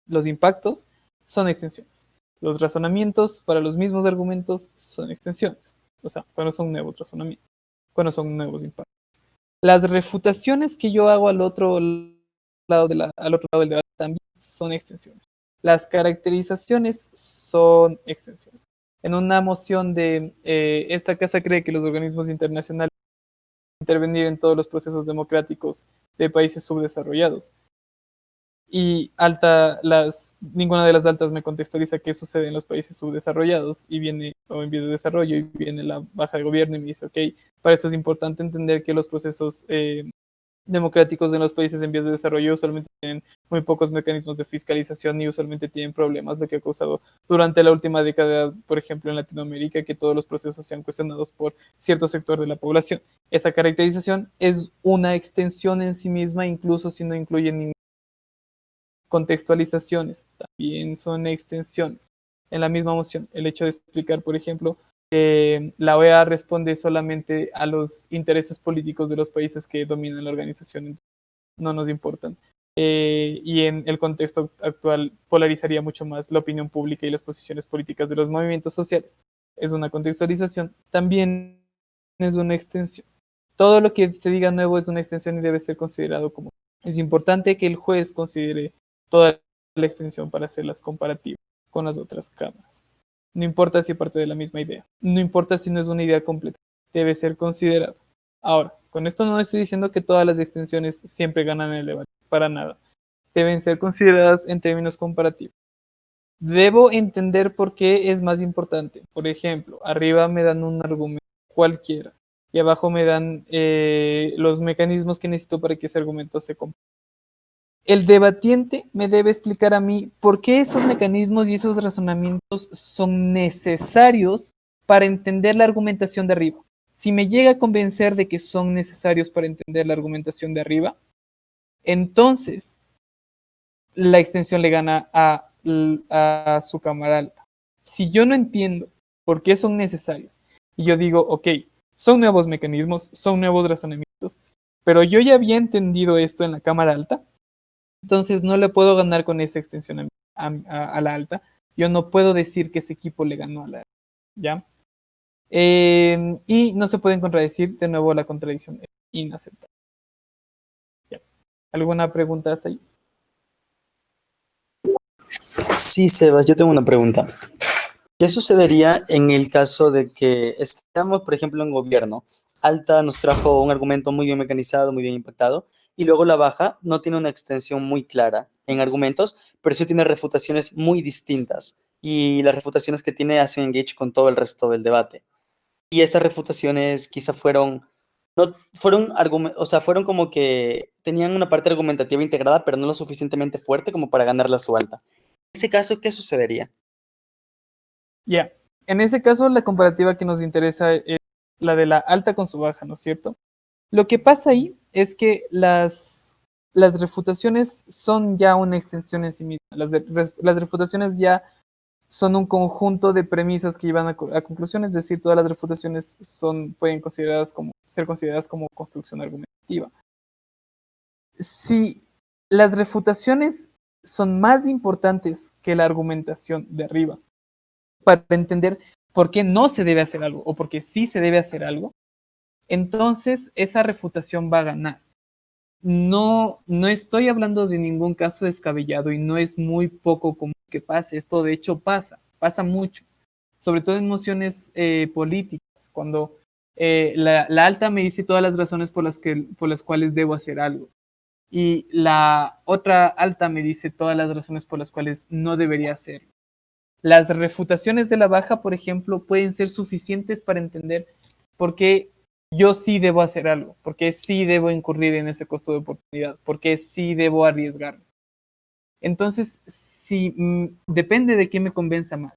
Los impactos son extensiones. Los razonamientos para los mismos argumentos son extensiones. O sea, cuando son nuevos razonamientos, cuando son nuevos impactos. Las refutaciones que yo hago al otro lado del debate también son extensiones. Las caracterizaciones son extensiones. En una moción de esta casa cree que los organismos internacionales intervenir en todos los procesos democráticos de países subdesarrollados. Y ninguna de las altas me contextualiza qué sucede en los países subdesarrollados y viene, o en vías de desarrollo, y viene la baja de gobierno y me dice, ok, para esto es importante entender que los procesos democráticos en los países en vías de desarrollo usualmente tienen muy pocos mecanismos de fiscalización y usualmente tienen problemas, lo que ha causado durante la última década, por ejemplo, en Latinoamérica, que todos los procesos sean cuestionados por cierto sector de la población. Esa caracterización es una extensión en sí misma, incluso si no incluye ningún contextualizaciones, también son extensiones. En la misma moción, el hecho de explicar, por ejemplo, que la OEA responde solamente a los intereses políticos de los países que dominan la organización, no nos importan. Y en el contexto actual polarizaría mucho más la opinión pública y las posiciones políticas de los movimientos sociales. Es una contextualización, también es una extensión. Todo lo que se diga nuevo es una extensión y debe ser considerado como. Es importante que el juez considere toda la extensión para hacerlas comparativas con las otras cámaras. No importa si parte de la misma idea, no importa si no es una idea completa, debe ser considerado. Ahora, con esto no estoy diciendo que todas las extensiones siempre ganan el debate, para nada. Deben ser consideradas en términos comparativos. debo entender por qué es más importante. Por ejemplo, arriba me dan un argumento cualquiera y abajo me dan los mecanismos que necesito para que ese argumento se complete. El debatiente me debe explicar a mí por qué esos mecanismos y esos razonamientos son necesarios para entender la argumentación de arriba. Si me llega a convencer de que son necesarios para entender la argumentación de arriba, entonces la extensión le gana a su cámara alta. Si yo no entiendo por qué son necesarios y yo digo, ok, son nuevos mecanismos, son nuevos razonamientos, pero yo ya había entendido esto en la cámara alta, entonces no le puedo ganar con esa extensión a la alta. Yo no puedo decir que ese equipo le ganó a la alta, ¿ya? Y no se pueden contradecir, de nuevo la contradicción es inaceptable. ¿Ya? ¿Alguna pregunta hasta ahí? Sí, Sebas, yo tengo una pregunta. ¿Qué sucedería en el caso de que estamos, por ejemplo, en gobierno? Alta nos trajo un argumento muy bien mecanizado, muy bien impactado, y luego la baja no tiene una extensión muy clara en argumentos, pero sí tiene refutaciones muy distintas. Y las refutaciones que tiene hacen engage con todo el resto del debate. Y esas refutaciones quizá fueron, no, o sea, fueron como que tenían una parte argumentativa integrada, pero no lo suficientemente fuerte como para ganarla a su alta. En ese caso, ¿qué sucedería? Ya. En ese caso, la comparativa que nos interesa es la de la alta con su baja, ¿no es cierto? Lo que pasa ahí es que las refutaciones son ya una extensión en sí misma. Las refutaciones ya son un conjunto de premisas que llevan a conclusiones, es decir, todas las refutaciones pueden ser consideradas como construcción argumentativa. Si las refutaciones son más importantes que la argumentación de arriba, para entender por qué no se debe hacer algo o por qué sí se debe hacer algo, entonces esa refutación va a ganar. No estoy hablando de ningún caso descabellado y no es muy poco común que pase. Esto de hecho pasa mucho, sobre todo en mociones políticas, cuando la alta me dice todas las razones por las cuales debo hacer algo y la otra alta me dice todas las razones por las cuales no debería hacerlo. Las refutaciones de la baja, por ejemplo, pueden ser suficientes para entender por qué yo sí debo hacer algo, por qué sí debo incurrir en ese costo de oportunidad, por qué sí debo arriesgarme. Entonces, si depende de qué me convenza más.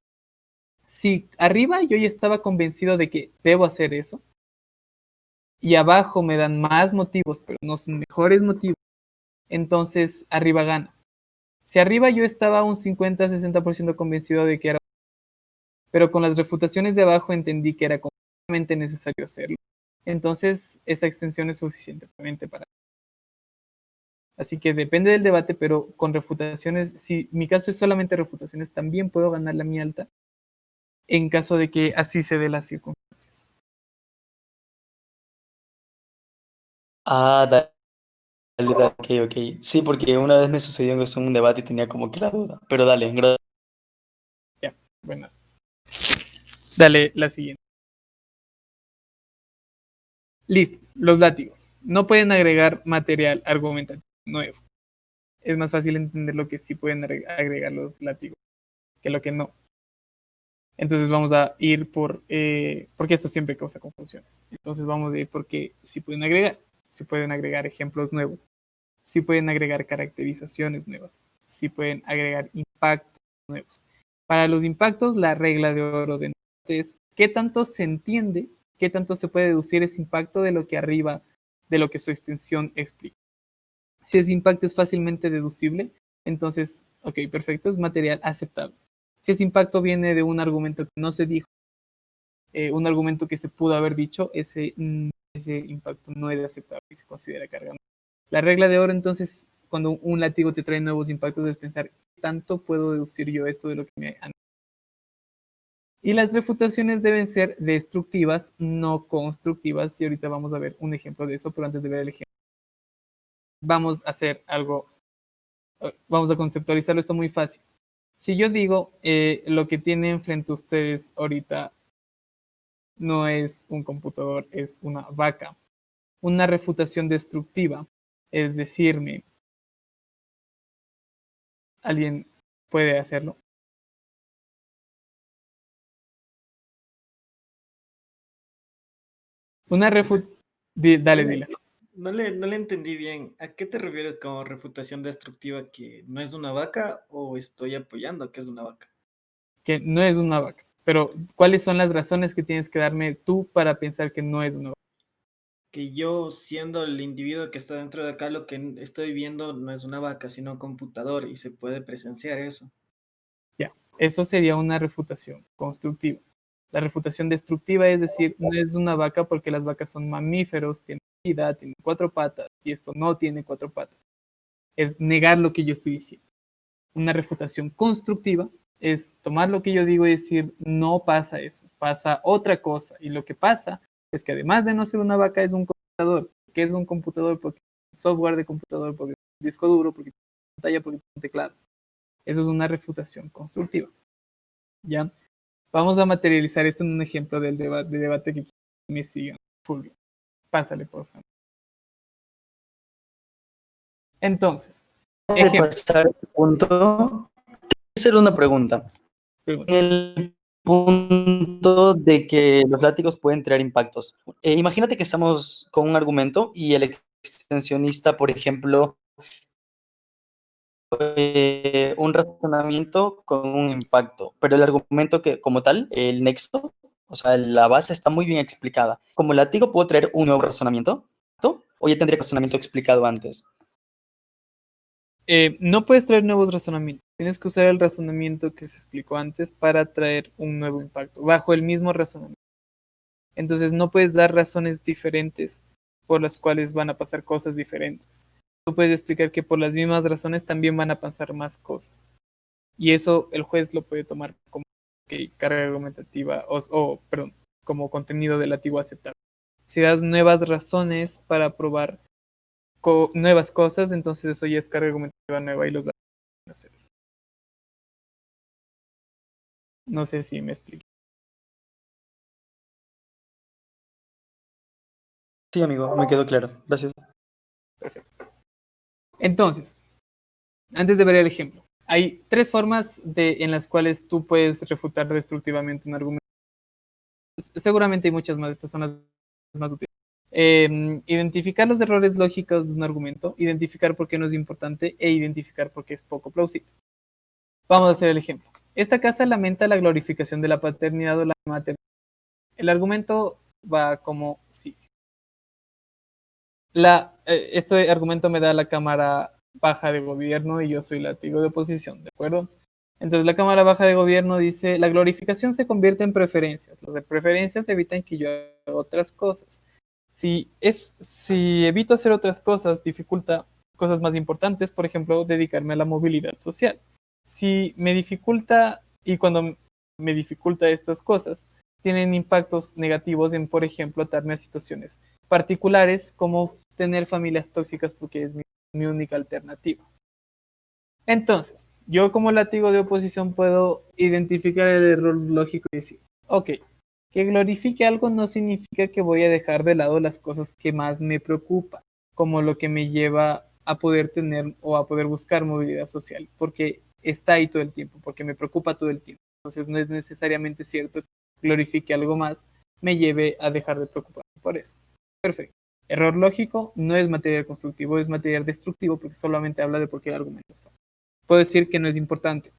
Si arriba yo ya estaba convencido de que debo hacer eso, y abajo me dan más motivos, pero no son mejores motivos, entonces arriba gana. Si arriba yo estaba un 50-60% convencido de que era, pero con las refutaciones de abajo entendí que era completamente necesario hacerlo, entonces esa extensión es suficientemente para. Así que depende del debate, pero con refutaciones, si mi caso es solamente refutaciones, también puedo ganar la mi alta en caso de que así se dé las circunstancias. Ah, dale, dale, ok, ok. Sí, porque una vez me sucedió en un debate y tenía como que la duda. Pero dale, Ya, buenas. Dale la siguiente. Listo, los látigos. No pueden agregar material argumentativo nuevo. Es más fácil entender lo que sí pueden agregar los látigos que lo que no. Entonces vamos a ir porque esto siempre causa confusiones. Entonces vamos a ir porque sí pueden agregar ejemplos nuevos, sí pueden agregar caracterizaciones nuevas, sí pueden agregar impactos nuevos. Para los impactos, la regla de oro de es qué tanto se entiende, qué tanto se puede deducir ese impacto de lo que arriba, de lo que su extensión explica. Si ese impacto es fácilmente deducible, entonces, ok, perfecto, es material aceptable. Si ese impacto viene de un argumento que no se dijo, un argumento que se pudo haber dicho, ese impacto no es aceptable y se considera carga. La regla de oro, entonces, cuando un látigo te trae nuevos impactos, es pensar, ¿qué tanto puedo deducir yo esto de lo que me han? Y las refutaciones deben ser destructivas, no constructivas, y ahorita vamos a ver un ejemplo de eso, pero antes de ver el ejemplo, vamos a hacer algo, vamos a conceptualizarlo esto muy fácil. Si yo digo, lo que tienen frente a ustedes ahorita no es un computador, es una vaca. Una refutación destructiva es decirme, ¿alguien puede hacerlo? Una dale, dile. No le entendí bien. ¿A qué te refieres con refutación destructiva? ¿Que no es una vaca o estoy apoyando que es una vaca? Que no es una vaca. Pero, ¿cuáles son las razones que tienes que darme tú para pensar que no es una vaca? Que yo, siendo el individuo que está dentro de acá, lo que estoy viendo no es una vaca, sino un computador y se puede presenciar eso. Ya, eso sería una refutación constructiva. La refutación destructiva es decir, no es una vaca porque las vacas son mamíferos, tienen vida, tienen 4 patas y esto no tiene 4 patas. Es negar lo que yo estoy diciendo. Una refutación constructiva es tomar lo que yo digo y decir, no pasa eso, pasa otra cosa. Y lo que pasa es que además de no ser una vaca, es un computador. ¿Qué es un computador? Porque es un software de computador, porque es un disco duro, porque tiene pantalla, porque tiene un teclado. Eso es una refutación constructiva. ¿Ya? Vamos a materializar esto en un ejemplo del debate que me sigan. Fulvio, pásale, por favor. Entonces, De ejemplo. pasar el punto, quiero hacer una pregunta. Pregunta. En el punto de que los látigos pueden traer impactos. Imagínate que estamos con un argumento y el extensionista, por ejemplo, un razonamiento con un impacto, pero el argumento que como tal, el nexo, o sea, la base está muy bien explicada. Como látigo puedo traer un nuevo razonamiento, o ya tendría razonamiento explicado antes. No puedes traer nuevos razonamientos. Tienes que usar el razonamiento que se explicó antes para traer un nuevo impacto, bajo el mismo razonamiento. Entonces no puedes dar razones diferentes por las cuales van a pasar cosas diferentes. Tú puedes explicar que por las mismas razones también van a pasar más cosas. Y eso el juez lo puede tomar como carga argumentativa perdón, como contenido delativo aceptable. Si das nuevas razones para probar nuevas cosas, entonces eso ya es carga argumentativa nueva y los van a hacer. No sé si me explico. Sí, amigo, me quedó claro. Gracias. Perfecto. Entonces, antes de ver el ejemplo, hay 3 formas en las cuales tú puedes refutar destructivamente un argumento. Seguramente hay muchas más, estas son las más útiles. Identificar los errores lógicos de un argumento, identificar por qué no es importante e identificar por qué es poco plausible. Vamos a hacer el ejemplo. Esta casa lamenta la glorificación de la paternidad o la maternidad. El argumento va como sigue. Este argumento me da la Cámara Baja de Gobierno y yo soy látigo de oposición, ¿de acuerdo? Entonces la Cámara Baja de Gobierno dice, la glorificación se convierte en preferencias. Las de preferencias evitan que yo haga otras cosas. Si evito hacer otras cosas, dificulta cosas más importantes, por ejemplo, dedicarme a la movilidad social. Si me dificulta, y cuando me dificulta estas cosas, tienen impactos negativos en, por ejemplo, atarme a situaciones particulares como tener familias tóxicas porque es mi única alternativa. Entonces, yo como látigo de oposición puedo identificar el error lógico y decir, ok, que glorifique algo no significa que voy a dejar de lado las cosas que más me preocupan, como lo que me lleva a poder tener o a poder buscar movilidad social, porque está ahí todo el tiempo, porque me preocupa todo el tiempo. Entonces no es necesariamente cierto que glorifique algo más me lleve a dejar de preocuparme por eso. Perfecto. Error lógico no es material constructivo, es material destructivo porque solamente habla de por qué el argumento es falso. Puedo decir que no es importante.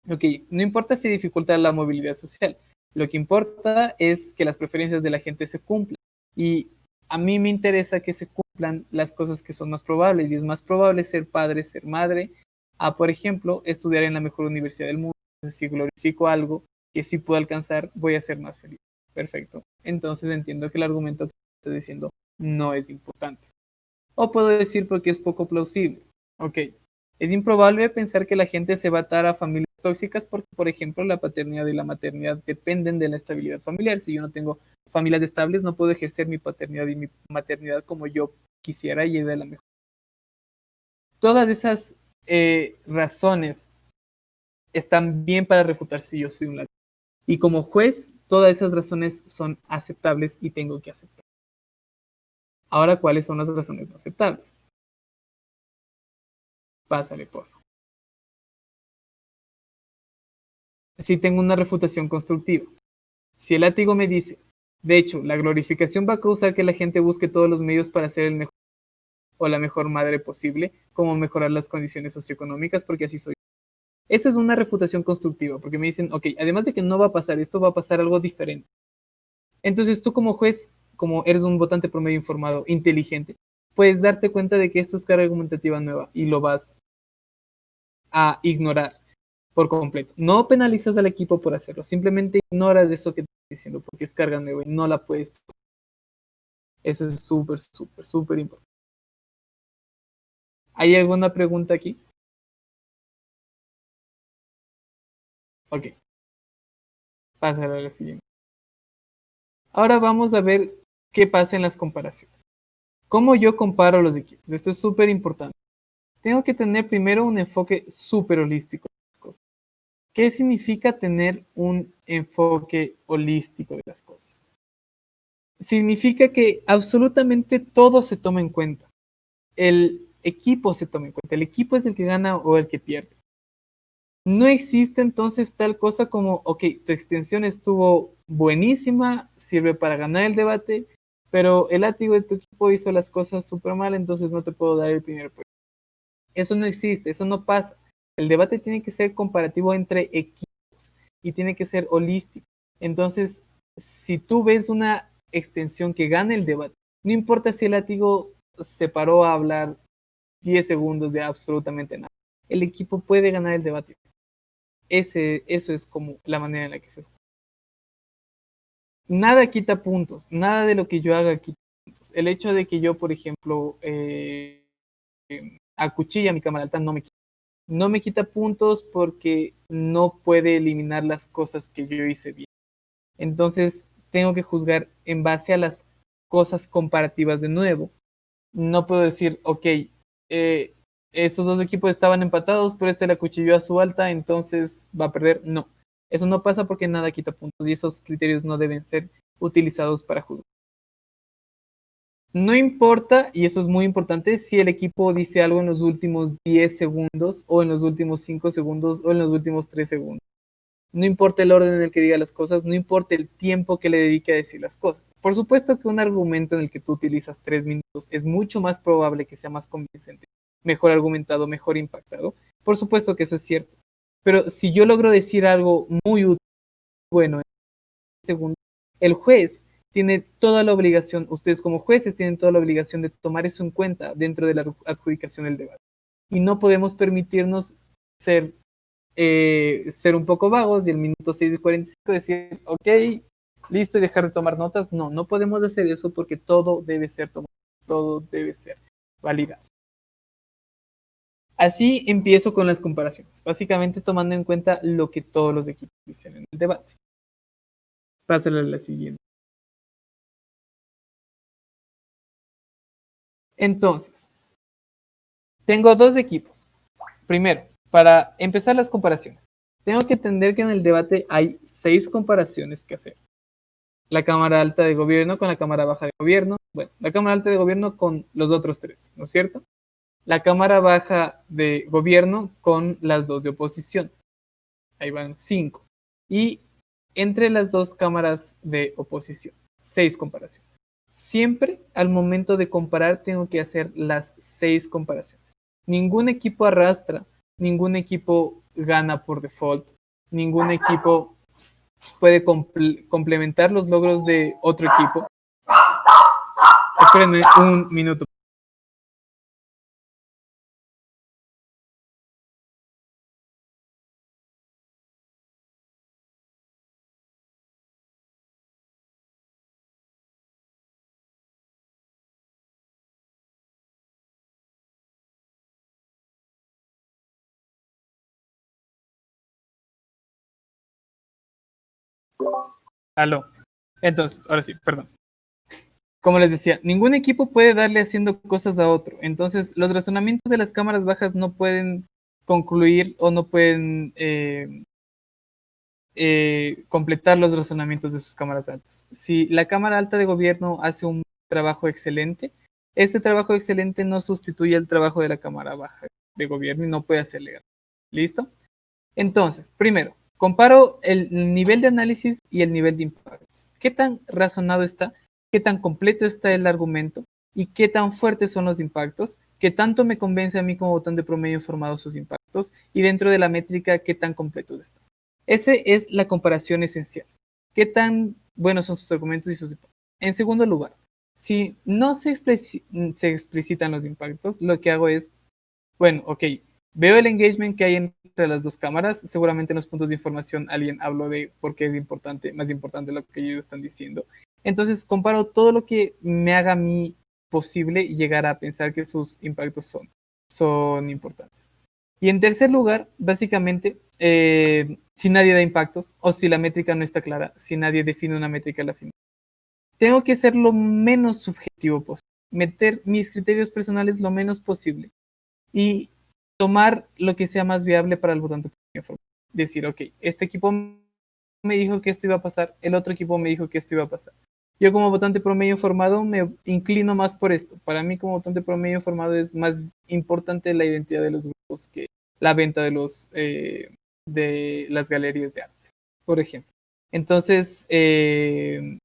Ok, no importa si dificulta la movilidad social. Lo que importa es que las preferencias de la gente se cumplan. Y a mí me interesa que se cumplan las cosas que son más probables. Y es más probable ser padre, ser madre, a, por ejemplo, estudiar en la mejor universidad del mundo. Entonces, si glorifico algo que sí puedo alcanzar, voy a ser más feliz. Perfecto. Entonces entiendo que el argumento que estoy diciendo no es importante. O puedo decir porque es poco plausible. Ok, es improbable pensar que la gente se va a atar a familias tóxicas porque, por ejemplo, la paternidad y la maternidad dependen de la estabilidad familiar. Si yo no tengo familias estables, no puedo ejercer mi paternidad y mi maternidad como yo quisiera y de la mejor. Todas esas razones están bien para refutar si yo soy un latino. Y como juez, todas esas razones son aceptables y tengo que aceptar. Ahora, ¿cuáles son las razones no aceptables? Pásale, por favor. Si tengo una refutación constructiva, si el látigo me dice, De hecho, la glorificación va a causar que la gente busque todos los medios para ser el mejor o la mejor madre posible, como mejorar las condiciones socioeconómicas, porque así soy. Eso es una refutación constructiva, porque me dicen, ok, además de que no va a pasar esto, va a pasar algo diferente. Entonces tú como juez, como eres un votante promedio informado, inteligente, puedes darte cuenta de que esto es carga argumentativa nueva y lo vas a ignorar por completo. No penalizas al equipo por hacerlo, simplemente ignoras eso que te estoy diciendo porque es carga nueva y no la puedes tomar. Eso es súper, súper, súper importante. ¿Hay alguna pregunta aquí? Ok. Pásala a la siguiente. Ahora vamos a ver qué pasa en las comparaciones. ¿Cómo yo comparo los equipos? Esto es súper importante. Tengo que tener primero un enfoque súper holístico de las cosas. ¿Qué significa tener un enfoque holístico de las cosas? Significa que absolutamente todo se toma en cuenta. El equipo se toma en cuenta. El equipo es el que gana o el que pierde. No existe entonces tal cosa como, ok, tu extensión estuvo buenísima, sirve para ganar el debate, pero el látigo de tu equipo hizo las cosas súper mal, entonces no te puedo dar el primer puesto. Eso no existe, eso no pasa. El debate tiene que ser comparativo entre equipos y tiene que ser holístico. Entonces, si tú ves una extensión que gana el debate, no importa si el látigo se paró a hablar 10 segundos de absolutamente nada, el equipo puede ganar el debate. Eso es como la manera en la que se juega. Nada quita puntos, nada de lo que yo haga quita puntos. El hecho de que yo, por ejemplo, acuchille a mi cámara alta no me quita puntos porque no puede eliminar las cosas que yo hice bien. Entonces, tengo que juzgar en base a las cosas comparativas de nuevo. No puedo decir, ok, estos dos equipos estaban empatados, pero este le acuchilló a su alta, entonces va a perder. No, eso no pasa porque nada quita puntos y esos criterios no deben ser utilizados para juzgar. No importa, y eso es muy importante, si el equipo dice algo en los últimos 10 segundos o en los últimos 5 segundos o en los últimos 3 segundos. No importa el orden en el que diga las cosas, no importa el tiempo que le dedique a decir las cosas. Por supuesto que un argumento en el que tú utilizas 3 minutos es mucho más probable que sea más convincente, mejor argumentado, mejor impactado. Por supuesto que eso es cierto. Pero si yo logro decir algo muy útil, bueno, en segundo, el juez tiene toda la obligación, ustedes como jueces tienen toda la obligación de tomar eso en cuenta dentro de la adjudicación del debate. Y no podemos permitirnos ser un poco vagos y el minuto 6:45 decir, ok, listo y dejar de tomar notas. No, no podemos hacer eso porque todo debe ser tomado, todo debe ser validado. Así empiezo con las comparaciones, básicamente tomando en cuenta lo que todos los equipos dicen en el debate. Pásale a la siguiente. Entonces, tengo dos equipos. Primero, para empezar las comparaciones, tengo que entender que en el debate hay 6 comparaciones que hacer. La Cámara Alta de Gobierno con la Cámara Baja de Gobierno. Bueno, la Cámara Alta de Gobierno con los otros 3, ¿no es cierto? La Cámara Baja de Gobierno con las 2 de oposición. Ahí van 5. Y entre las 2 cámaras de oposición, 6 comparaciones. Siempre al momento de comparar tengo que hacer las 6 comparaciones. Ningún equipo arrastra, ningún equipo gana por default, ningún equipo puede complementar los logros de otro equipo. Espérenme un minuto. Aló. Entonces, ahora sí, perdón. Como les decía, ningún equipo puede darle haciendo cosas a otro. Entonces, los razonamientos de las cámaras bajas no pueden concluir o no pueden completar los razonamientos de sus cámaras altas. Si la Cámara Alta de Gobierno hace un trabajo excelente, este trabajo excelente no sustituye el trabajo de la Cámara Baja de Gobierno y no puede hacerle ganar. ¿Listo? Entonces, primero, comparo el nivel de análisis y el nivel de impactos. ¿Qué tan razonado está? ¿Qué tan completo está el argumento? ¿Y qué tan fuertes son los impactos? ¿Qué tanto me convence a mí como votante promedio informado sus impactos? Y dentro de la métrica, ¿qué tan completo está? Esa es la comparación esencial. ¿Qué tan buenos son sus argumentos y sus impactos? En segundo lugar, si no se explicitan los impactos, lo que hago es, bueno, ok, veo el engagement que hay entre las dos cámaras. Seguramente en los puntos de información alguien habló de por qué es importante, más importante lo que ellos están diciendo. Entonces comparo todo lo que me haga a mí posible llegar a pensar que sus impactos son importantes. Y en tercer lugar, básicamente, si nadie da impactos o si la métrica no está clara, si nadie define una métrica a la final, tengo que ser lo menos subjetivo posible, meter mis criterios personales lo menos posible y tomar lo que sea más viable para el votante. Decir, ok, este equipo me dijo que esto iba a pasar, el otro equipo me dijo que esto iba a pasar. Yo como votante promedio informado me inclino más por esto. Para mí como votante promedio informado es más importante la identidad de los grupos que la venta de las galerías de arte, por ejemplo. Entonces,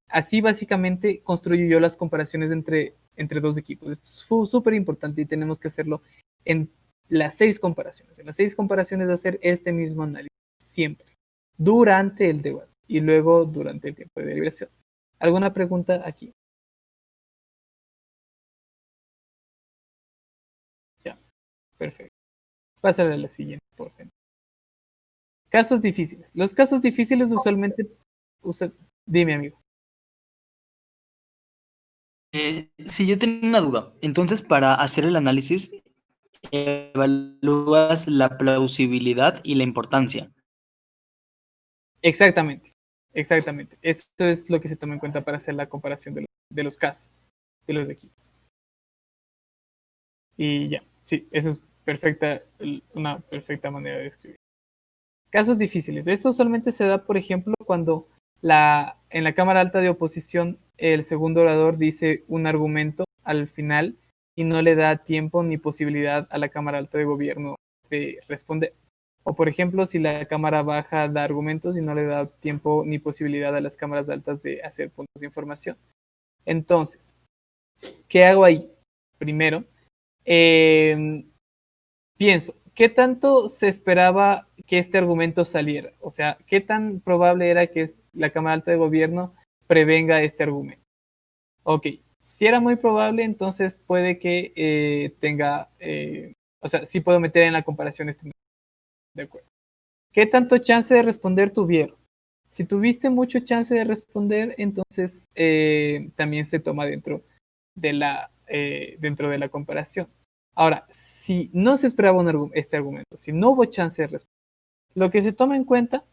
así básicamente construyo yo las comparaciones entre dos equipos. Esto es súper importante y tenemos que hacerlo en las 6 comparaciones. En las 6 comparaciones de hacer este mismo análisis, siempre, durante el debate y luego durante el tiempo de deliberación. ¿Alguna pregunta aquí? Ya, perfecto. Pásale a la siguiente, por ejemplo. Casos difíciles. Los casos difíciles usualmente usan... Dime, amigo. Sí, yo tengo una duda. Entonces, para hacer el análisis, evalúas la plausibilidad y la importancia. Exactamente, exactamente. Esto es lo que se toma en cuenta para hacer la comparación de los casos, de los equipos. Y ya, sí, eso es una perfecta manera de escribir. Casos difíciles. Esto usualmente se da, por ejemplo, cuando en la Cámara Alta de Oposición el segundo orador dice un argumento al final y no le da tiempo ni posibilidad a la Cámara Alta de Gobierno de responder. O, por ejemplo, si la Cámara Baja da argumentos y no le da tiempo ni posibilidad a las cámaras altas de hacer puntos de información. Entonces, ¿qué hago ahí? Primero, pienso, ¿qué tanto se esperaba que este argumento saliera? O sea, ¿qué tan probable era que la Cámara Alta de Gobierno prevenga este argumento? Ok, si era muy probable, entonces puede que tenga, o sea, sí puedo meter en la comparación este. De acuerdo. ¿Qué tanto chance de responder tuvieron? Si tuviste mucho chance de responder, entonces también se toma dentro de la comparación. Ahora, si no se esperaba este argumento, si no hubo chance de responder, lo que se toma en cuenta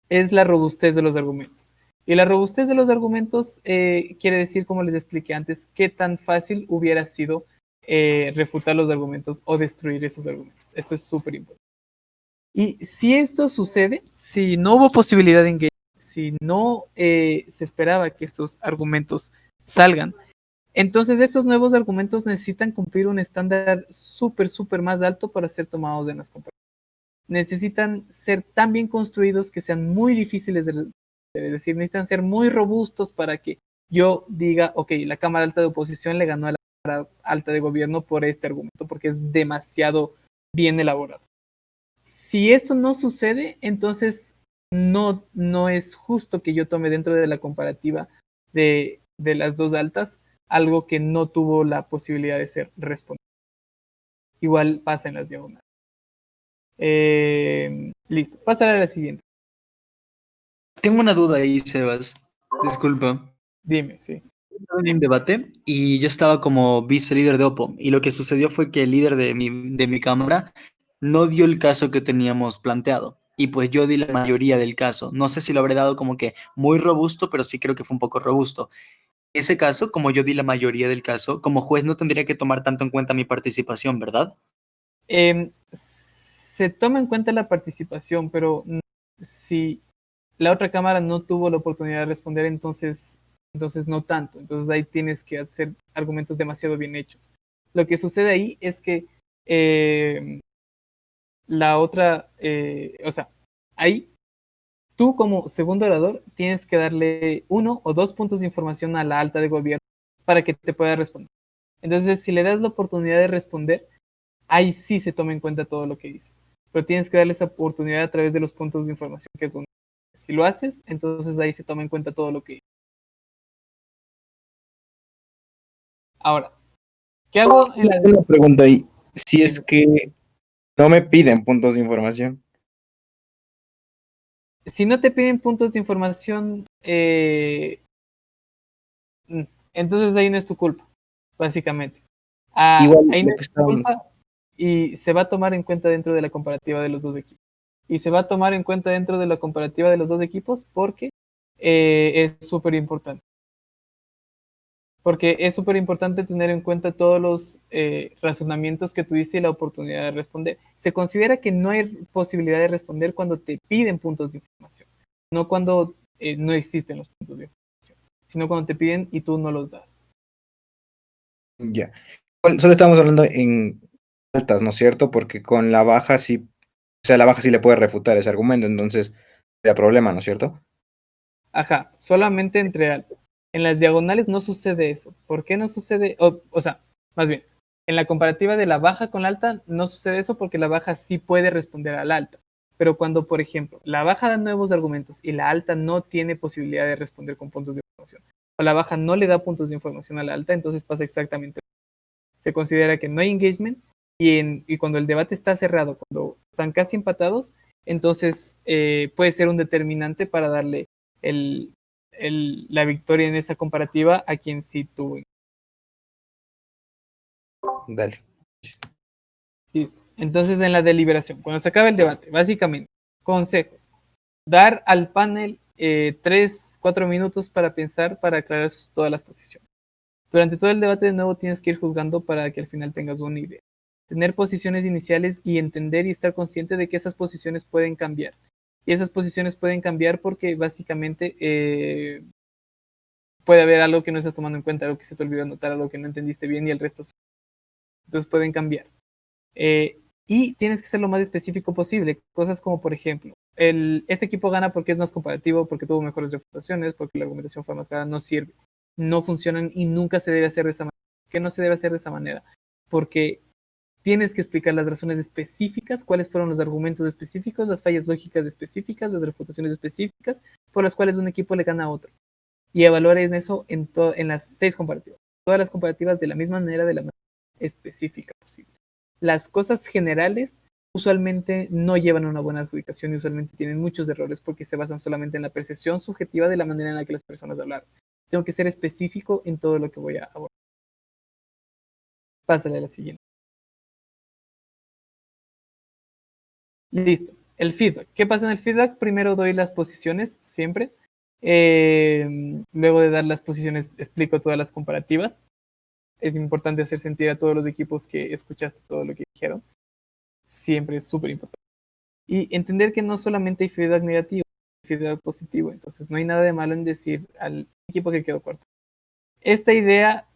es la robustez de los argumentos. Y la robustez de los argumentos quiere decir, como les expliqué antes, qué tan fácil hubiera sido refutar los argumentos o destruir esos argumentos. Esto es súper importante. Y si esto sucede, si no hubo posibilidad de engagement, si no se esperaba que estos argumentos salgan, entonces estos nuevos argumentos necesitan cumplir un estándar súper más alto para ser tomados en las comparaciones. Necesitan ser tan bien construidos que sean muy difíciles es decir, necesitan ser muy robustos para que yo diga, ok, la Cámara Alta de Oposición le ganó a la Cámara Alta de Gobierno por este argumento, porque es demasiado bien elaborado. Si esto no sucede, entonces no es justo que yo tome dentro de la comparativa de las dos altas algo que no tuvo la posibilidad de ser respondido. Igual pasa en las diagonales. Listo, pasaré a la siguiente. Tengo una duda ahí, Sebas. Disculpa. Dime, sí. Estaba en un debate y yo estaba como vice líder de Oppo. Y lo que sucedió fue que el líder de mi cámara no dio el caso que teníamos planteado. Y pues yo di la mayoría del caso. No sé si lo habré dado como que muy robusto, pero sí creo que fue un poco robusto. En ese caso, como yo di la mayoría del caso, como juez no tendría que tomar tanto en cuenta mi participación, ¿verdad? Se toma en cuenta la participación, pero si la otra cámara no tuvo la oportunidad de responder, entonces no tanto. Entonces ahí tienes que hacer argumentos demasiado bien hechos. Lo que sucede ahí es que la otra, o sea, ahí tú como segundo orador tienes que darle 1 o 2 puntos de información a la alta de gobierno para que te pueda responder. Entonces, si le das la oportunidad de responder, ahí sí se toma en cuenta todo lo que dices. Pero tienes que darle esa oportunidad a través de los puntos de información, que es donde. Si lo haces, entonces ahí se toma en cuenta todo lo que dices. Ahora, ¿qué hago en la... Una pregunta ahí. Si es que no me piden puntos de información. Si no te piden puntos de información, entonces ahí no es tu culpa, básicamente. Igual Ahí no lo que es tu estábamos. culpa y se va a tomar en cuenta dentro de la comparativa de los dos equipos. Y se va a tomar en cuenta dentro de la comparativa de los dos equipos porque es súper importante. Porque es súper importante tener en cuenta todos los razonamientos que tuviste y la oportunidad de responder. Se considera que no hay posibilidad de responder cuando te piden puntos de información, no cuando no existen los puntos de información, sino cuando te piden y tú no los das. Ya. Solo estamos hablando en altas, ¿no es cierto? Porque con la baja sí, o sea, la baja sí le puede refutar ese argumento, entonces da problema, ¿no es cierto? Ajá, solamente entre altas. En las diagonales no sucede eso. ¿Por qué no sucede? O sea, más bien, en la comparativa de la baja con la alta no sucede eso porque la baja sí puede responder a la alta. Pero cuando, por ejemplo, la baja da nuevos argumentos y la alta no tiene posibilidad de responder con puntos de información, o la baja no le da puntos de información a la alta, entonces pasa exactamente lo mismo. Se considera que no hay engagement y cuando el debate está cerrado, cuando están casi empatados, entonces puede ser un determinante para darle la victoria en esa comparativa a quien sí tuvo. Dale. Listo. Entonces, en la deliberación, cuando se acabe el debate, básicamente, consejos. Dar al panel 3-4 minutos para pensar, para aclarar todas las posiciones. Durante todo el debate, de nuevo, tienes que ir juzgando para que al final tengas una idea. Tener posiciones iniciales y entender y estar consciente de que esas posiciones pueden cambiar. Y esas posiciones pueden cambiar porque básicamente puede haber algo que no estás tomando en cuenta, algo que se te olvidó anotar, algo que no entendiste bien y el resto. Entonces pueden cambiar. Y tienes que ser lo más específico posible. Cosas como, por ejemplo, este equipo gana porque es más comparativo, porque tuvo mejores refutaciones, porque la argumentación fue más clara, no sirve. No funcionan y nunca se debe hacer de esa manera. ¿Por qué no se debe hacer de esa manera? Porque tienes que explicar las razones específicas, cuáles fueron los argumentos específicos, las fallas lógicas específicas, las refutaciones específicas por las cuales un equipo le gana a otro. Y evaluar en eso en las 6 comparativas. Todas las comparativas de la misma manera, de la manera específica posible. Las cosas generales usualmente no llevan a una buena adjudicación y usualmente tienen muchos errores porque se basan solamente en la percepción subjetiva de la manera en la que las personas hablaron. Tengo que ser específico en todo lo que voy a abordar. Pásale a la siguiente. Listo. El feedback. ¿Qué pasa en el feedback? Primero doy las posiciones, siempre. Luego de dar las posiciones, explico todas las comparativas. Es importante hacer sentir a todos los equipos que escuchaste todo lo que dijeron. Siempre es súper importante. Y entender que no solamente hay feedback negativo, hay feedback positivo. Entonces no hay nada de malo en decir al equipo que quedó cuarto. Esta idea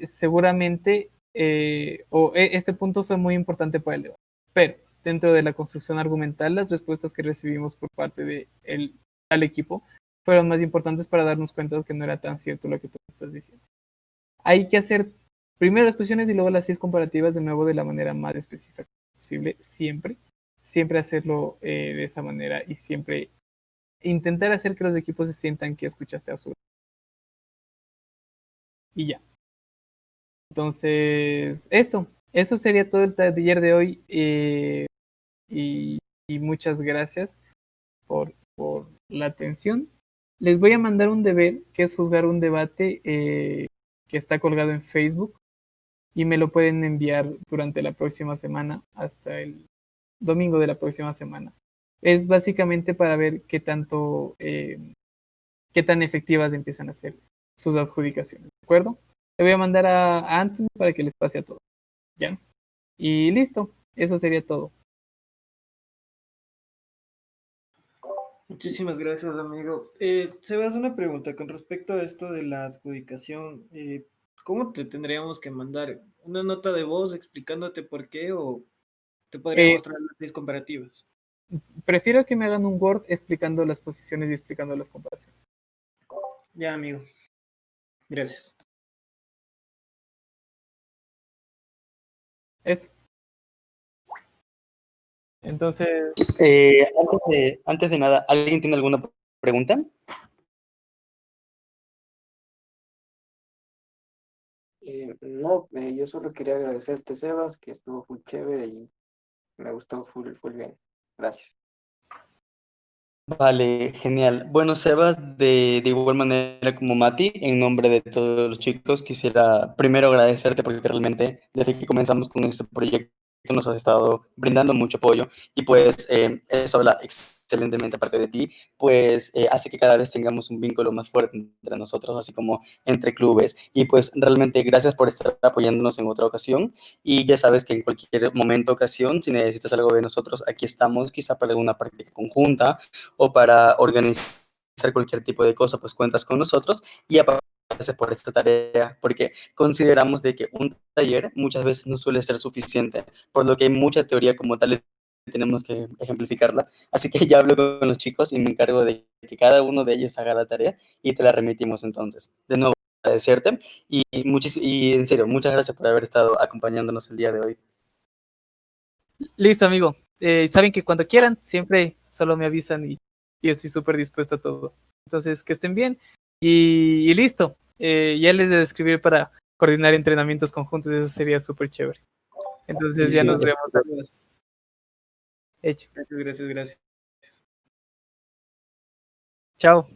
seguramente, este punto fue muy importante para el debate. Pero dentro de la construcción argumental, las respuestas que recibimos por parte del equipo fueron más importantes para darnos cuenta de que no era tan cierto lo que tú estás diciendo. Hay que hacer primero las posiciones y luego las 6 comparativas de nuevo de la manera más específica posible, siempre. Siempre hacerlo de esa manera y siempre intentar hacer que los equipos se sientan que escuchaste a su. Y ya. Entonces, eso sería todo el taller de hoy. Y muchas gracias por la atención. Les voy a mandar un deber, que es juzgar un debate que está colgado en Facebook y me lo pueden enviar durante la próxima semana hasta el domingo de la próxima semana. Es básicamente para ver qué tan efectivas empiezan a ser sus adjudicaciones, ¿de acuerdo? Le voy a mandar a Anthony para que les pase a todos, ¿ya? Y listo, eso sería todo. Muchísimas gracias, amigo. Sebas, una pregunta con respecto a esto de la adjudicación. ¿Cómo te tendríamos que mandar? ¿Una nota de voz explicándote por qué o te podría Eh, mostrar las 6 comparativas? Prefiero que me hagan un Word explicando las posiciones y explicando las comparaciones. Ya, amigo. Gracias. Eso. Entonces, Antes de nada, ¿alguien tiene alguna pregunta? No, yo solo quería agradecerte, Sebas, que estuvo full chévere y me gustó full bien. Gracias. Vale, genial. Bueno, Sebas, de igual manera como Mati, en nombre de todos los chicos, quisiera primero agradecerte porque realmente desde que comenzamos con este proyecto nos has estado brindando mucho apoyo y pues eso habla excelentemente aparte de ti, pues hace que cada vez tengamos un vínculo más fuerte entre nosotros, así como entre clubes. Y pues realmente gracias por estar apoyándonos en otra ocasión y ya sabes que en cualquier momento, ocasión, si necesitas algo de nosotros, aquí estamos, quizá para alguna práctica conjunta o para organizar cualquier tipo de cosa, pues cuentas con nosotros y aparte por esta tarea, porque consideramos de que un taller muchas veces no suele ser suficiente, por lo que hay mucha teoría como tal y tenemos que ejemplificarla. Así que ya hablo con los chicos y me encargo de que cada uno de ellos haga la tarea y te la remitimos entonces. De nuevo, agradecerte y en serio, muchas gracias por haber estado acompañándonos el día de hoy. listo, amigo. Saben que cuando quieran, siempre solo me avisan y estoy súper dispuesto a todo. Entonces, que estén bien y listo. Ya les de escribir para coordinar entrenamientos conjuntos, eso sería súper chévere. Entonces ya Sí, nos sí. vemos. Gracias, Hecho. gracias, gracias. Chao.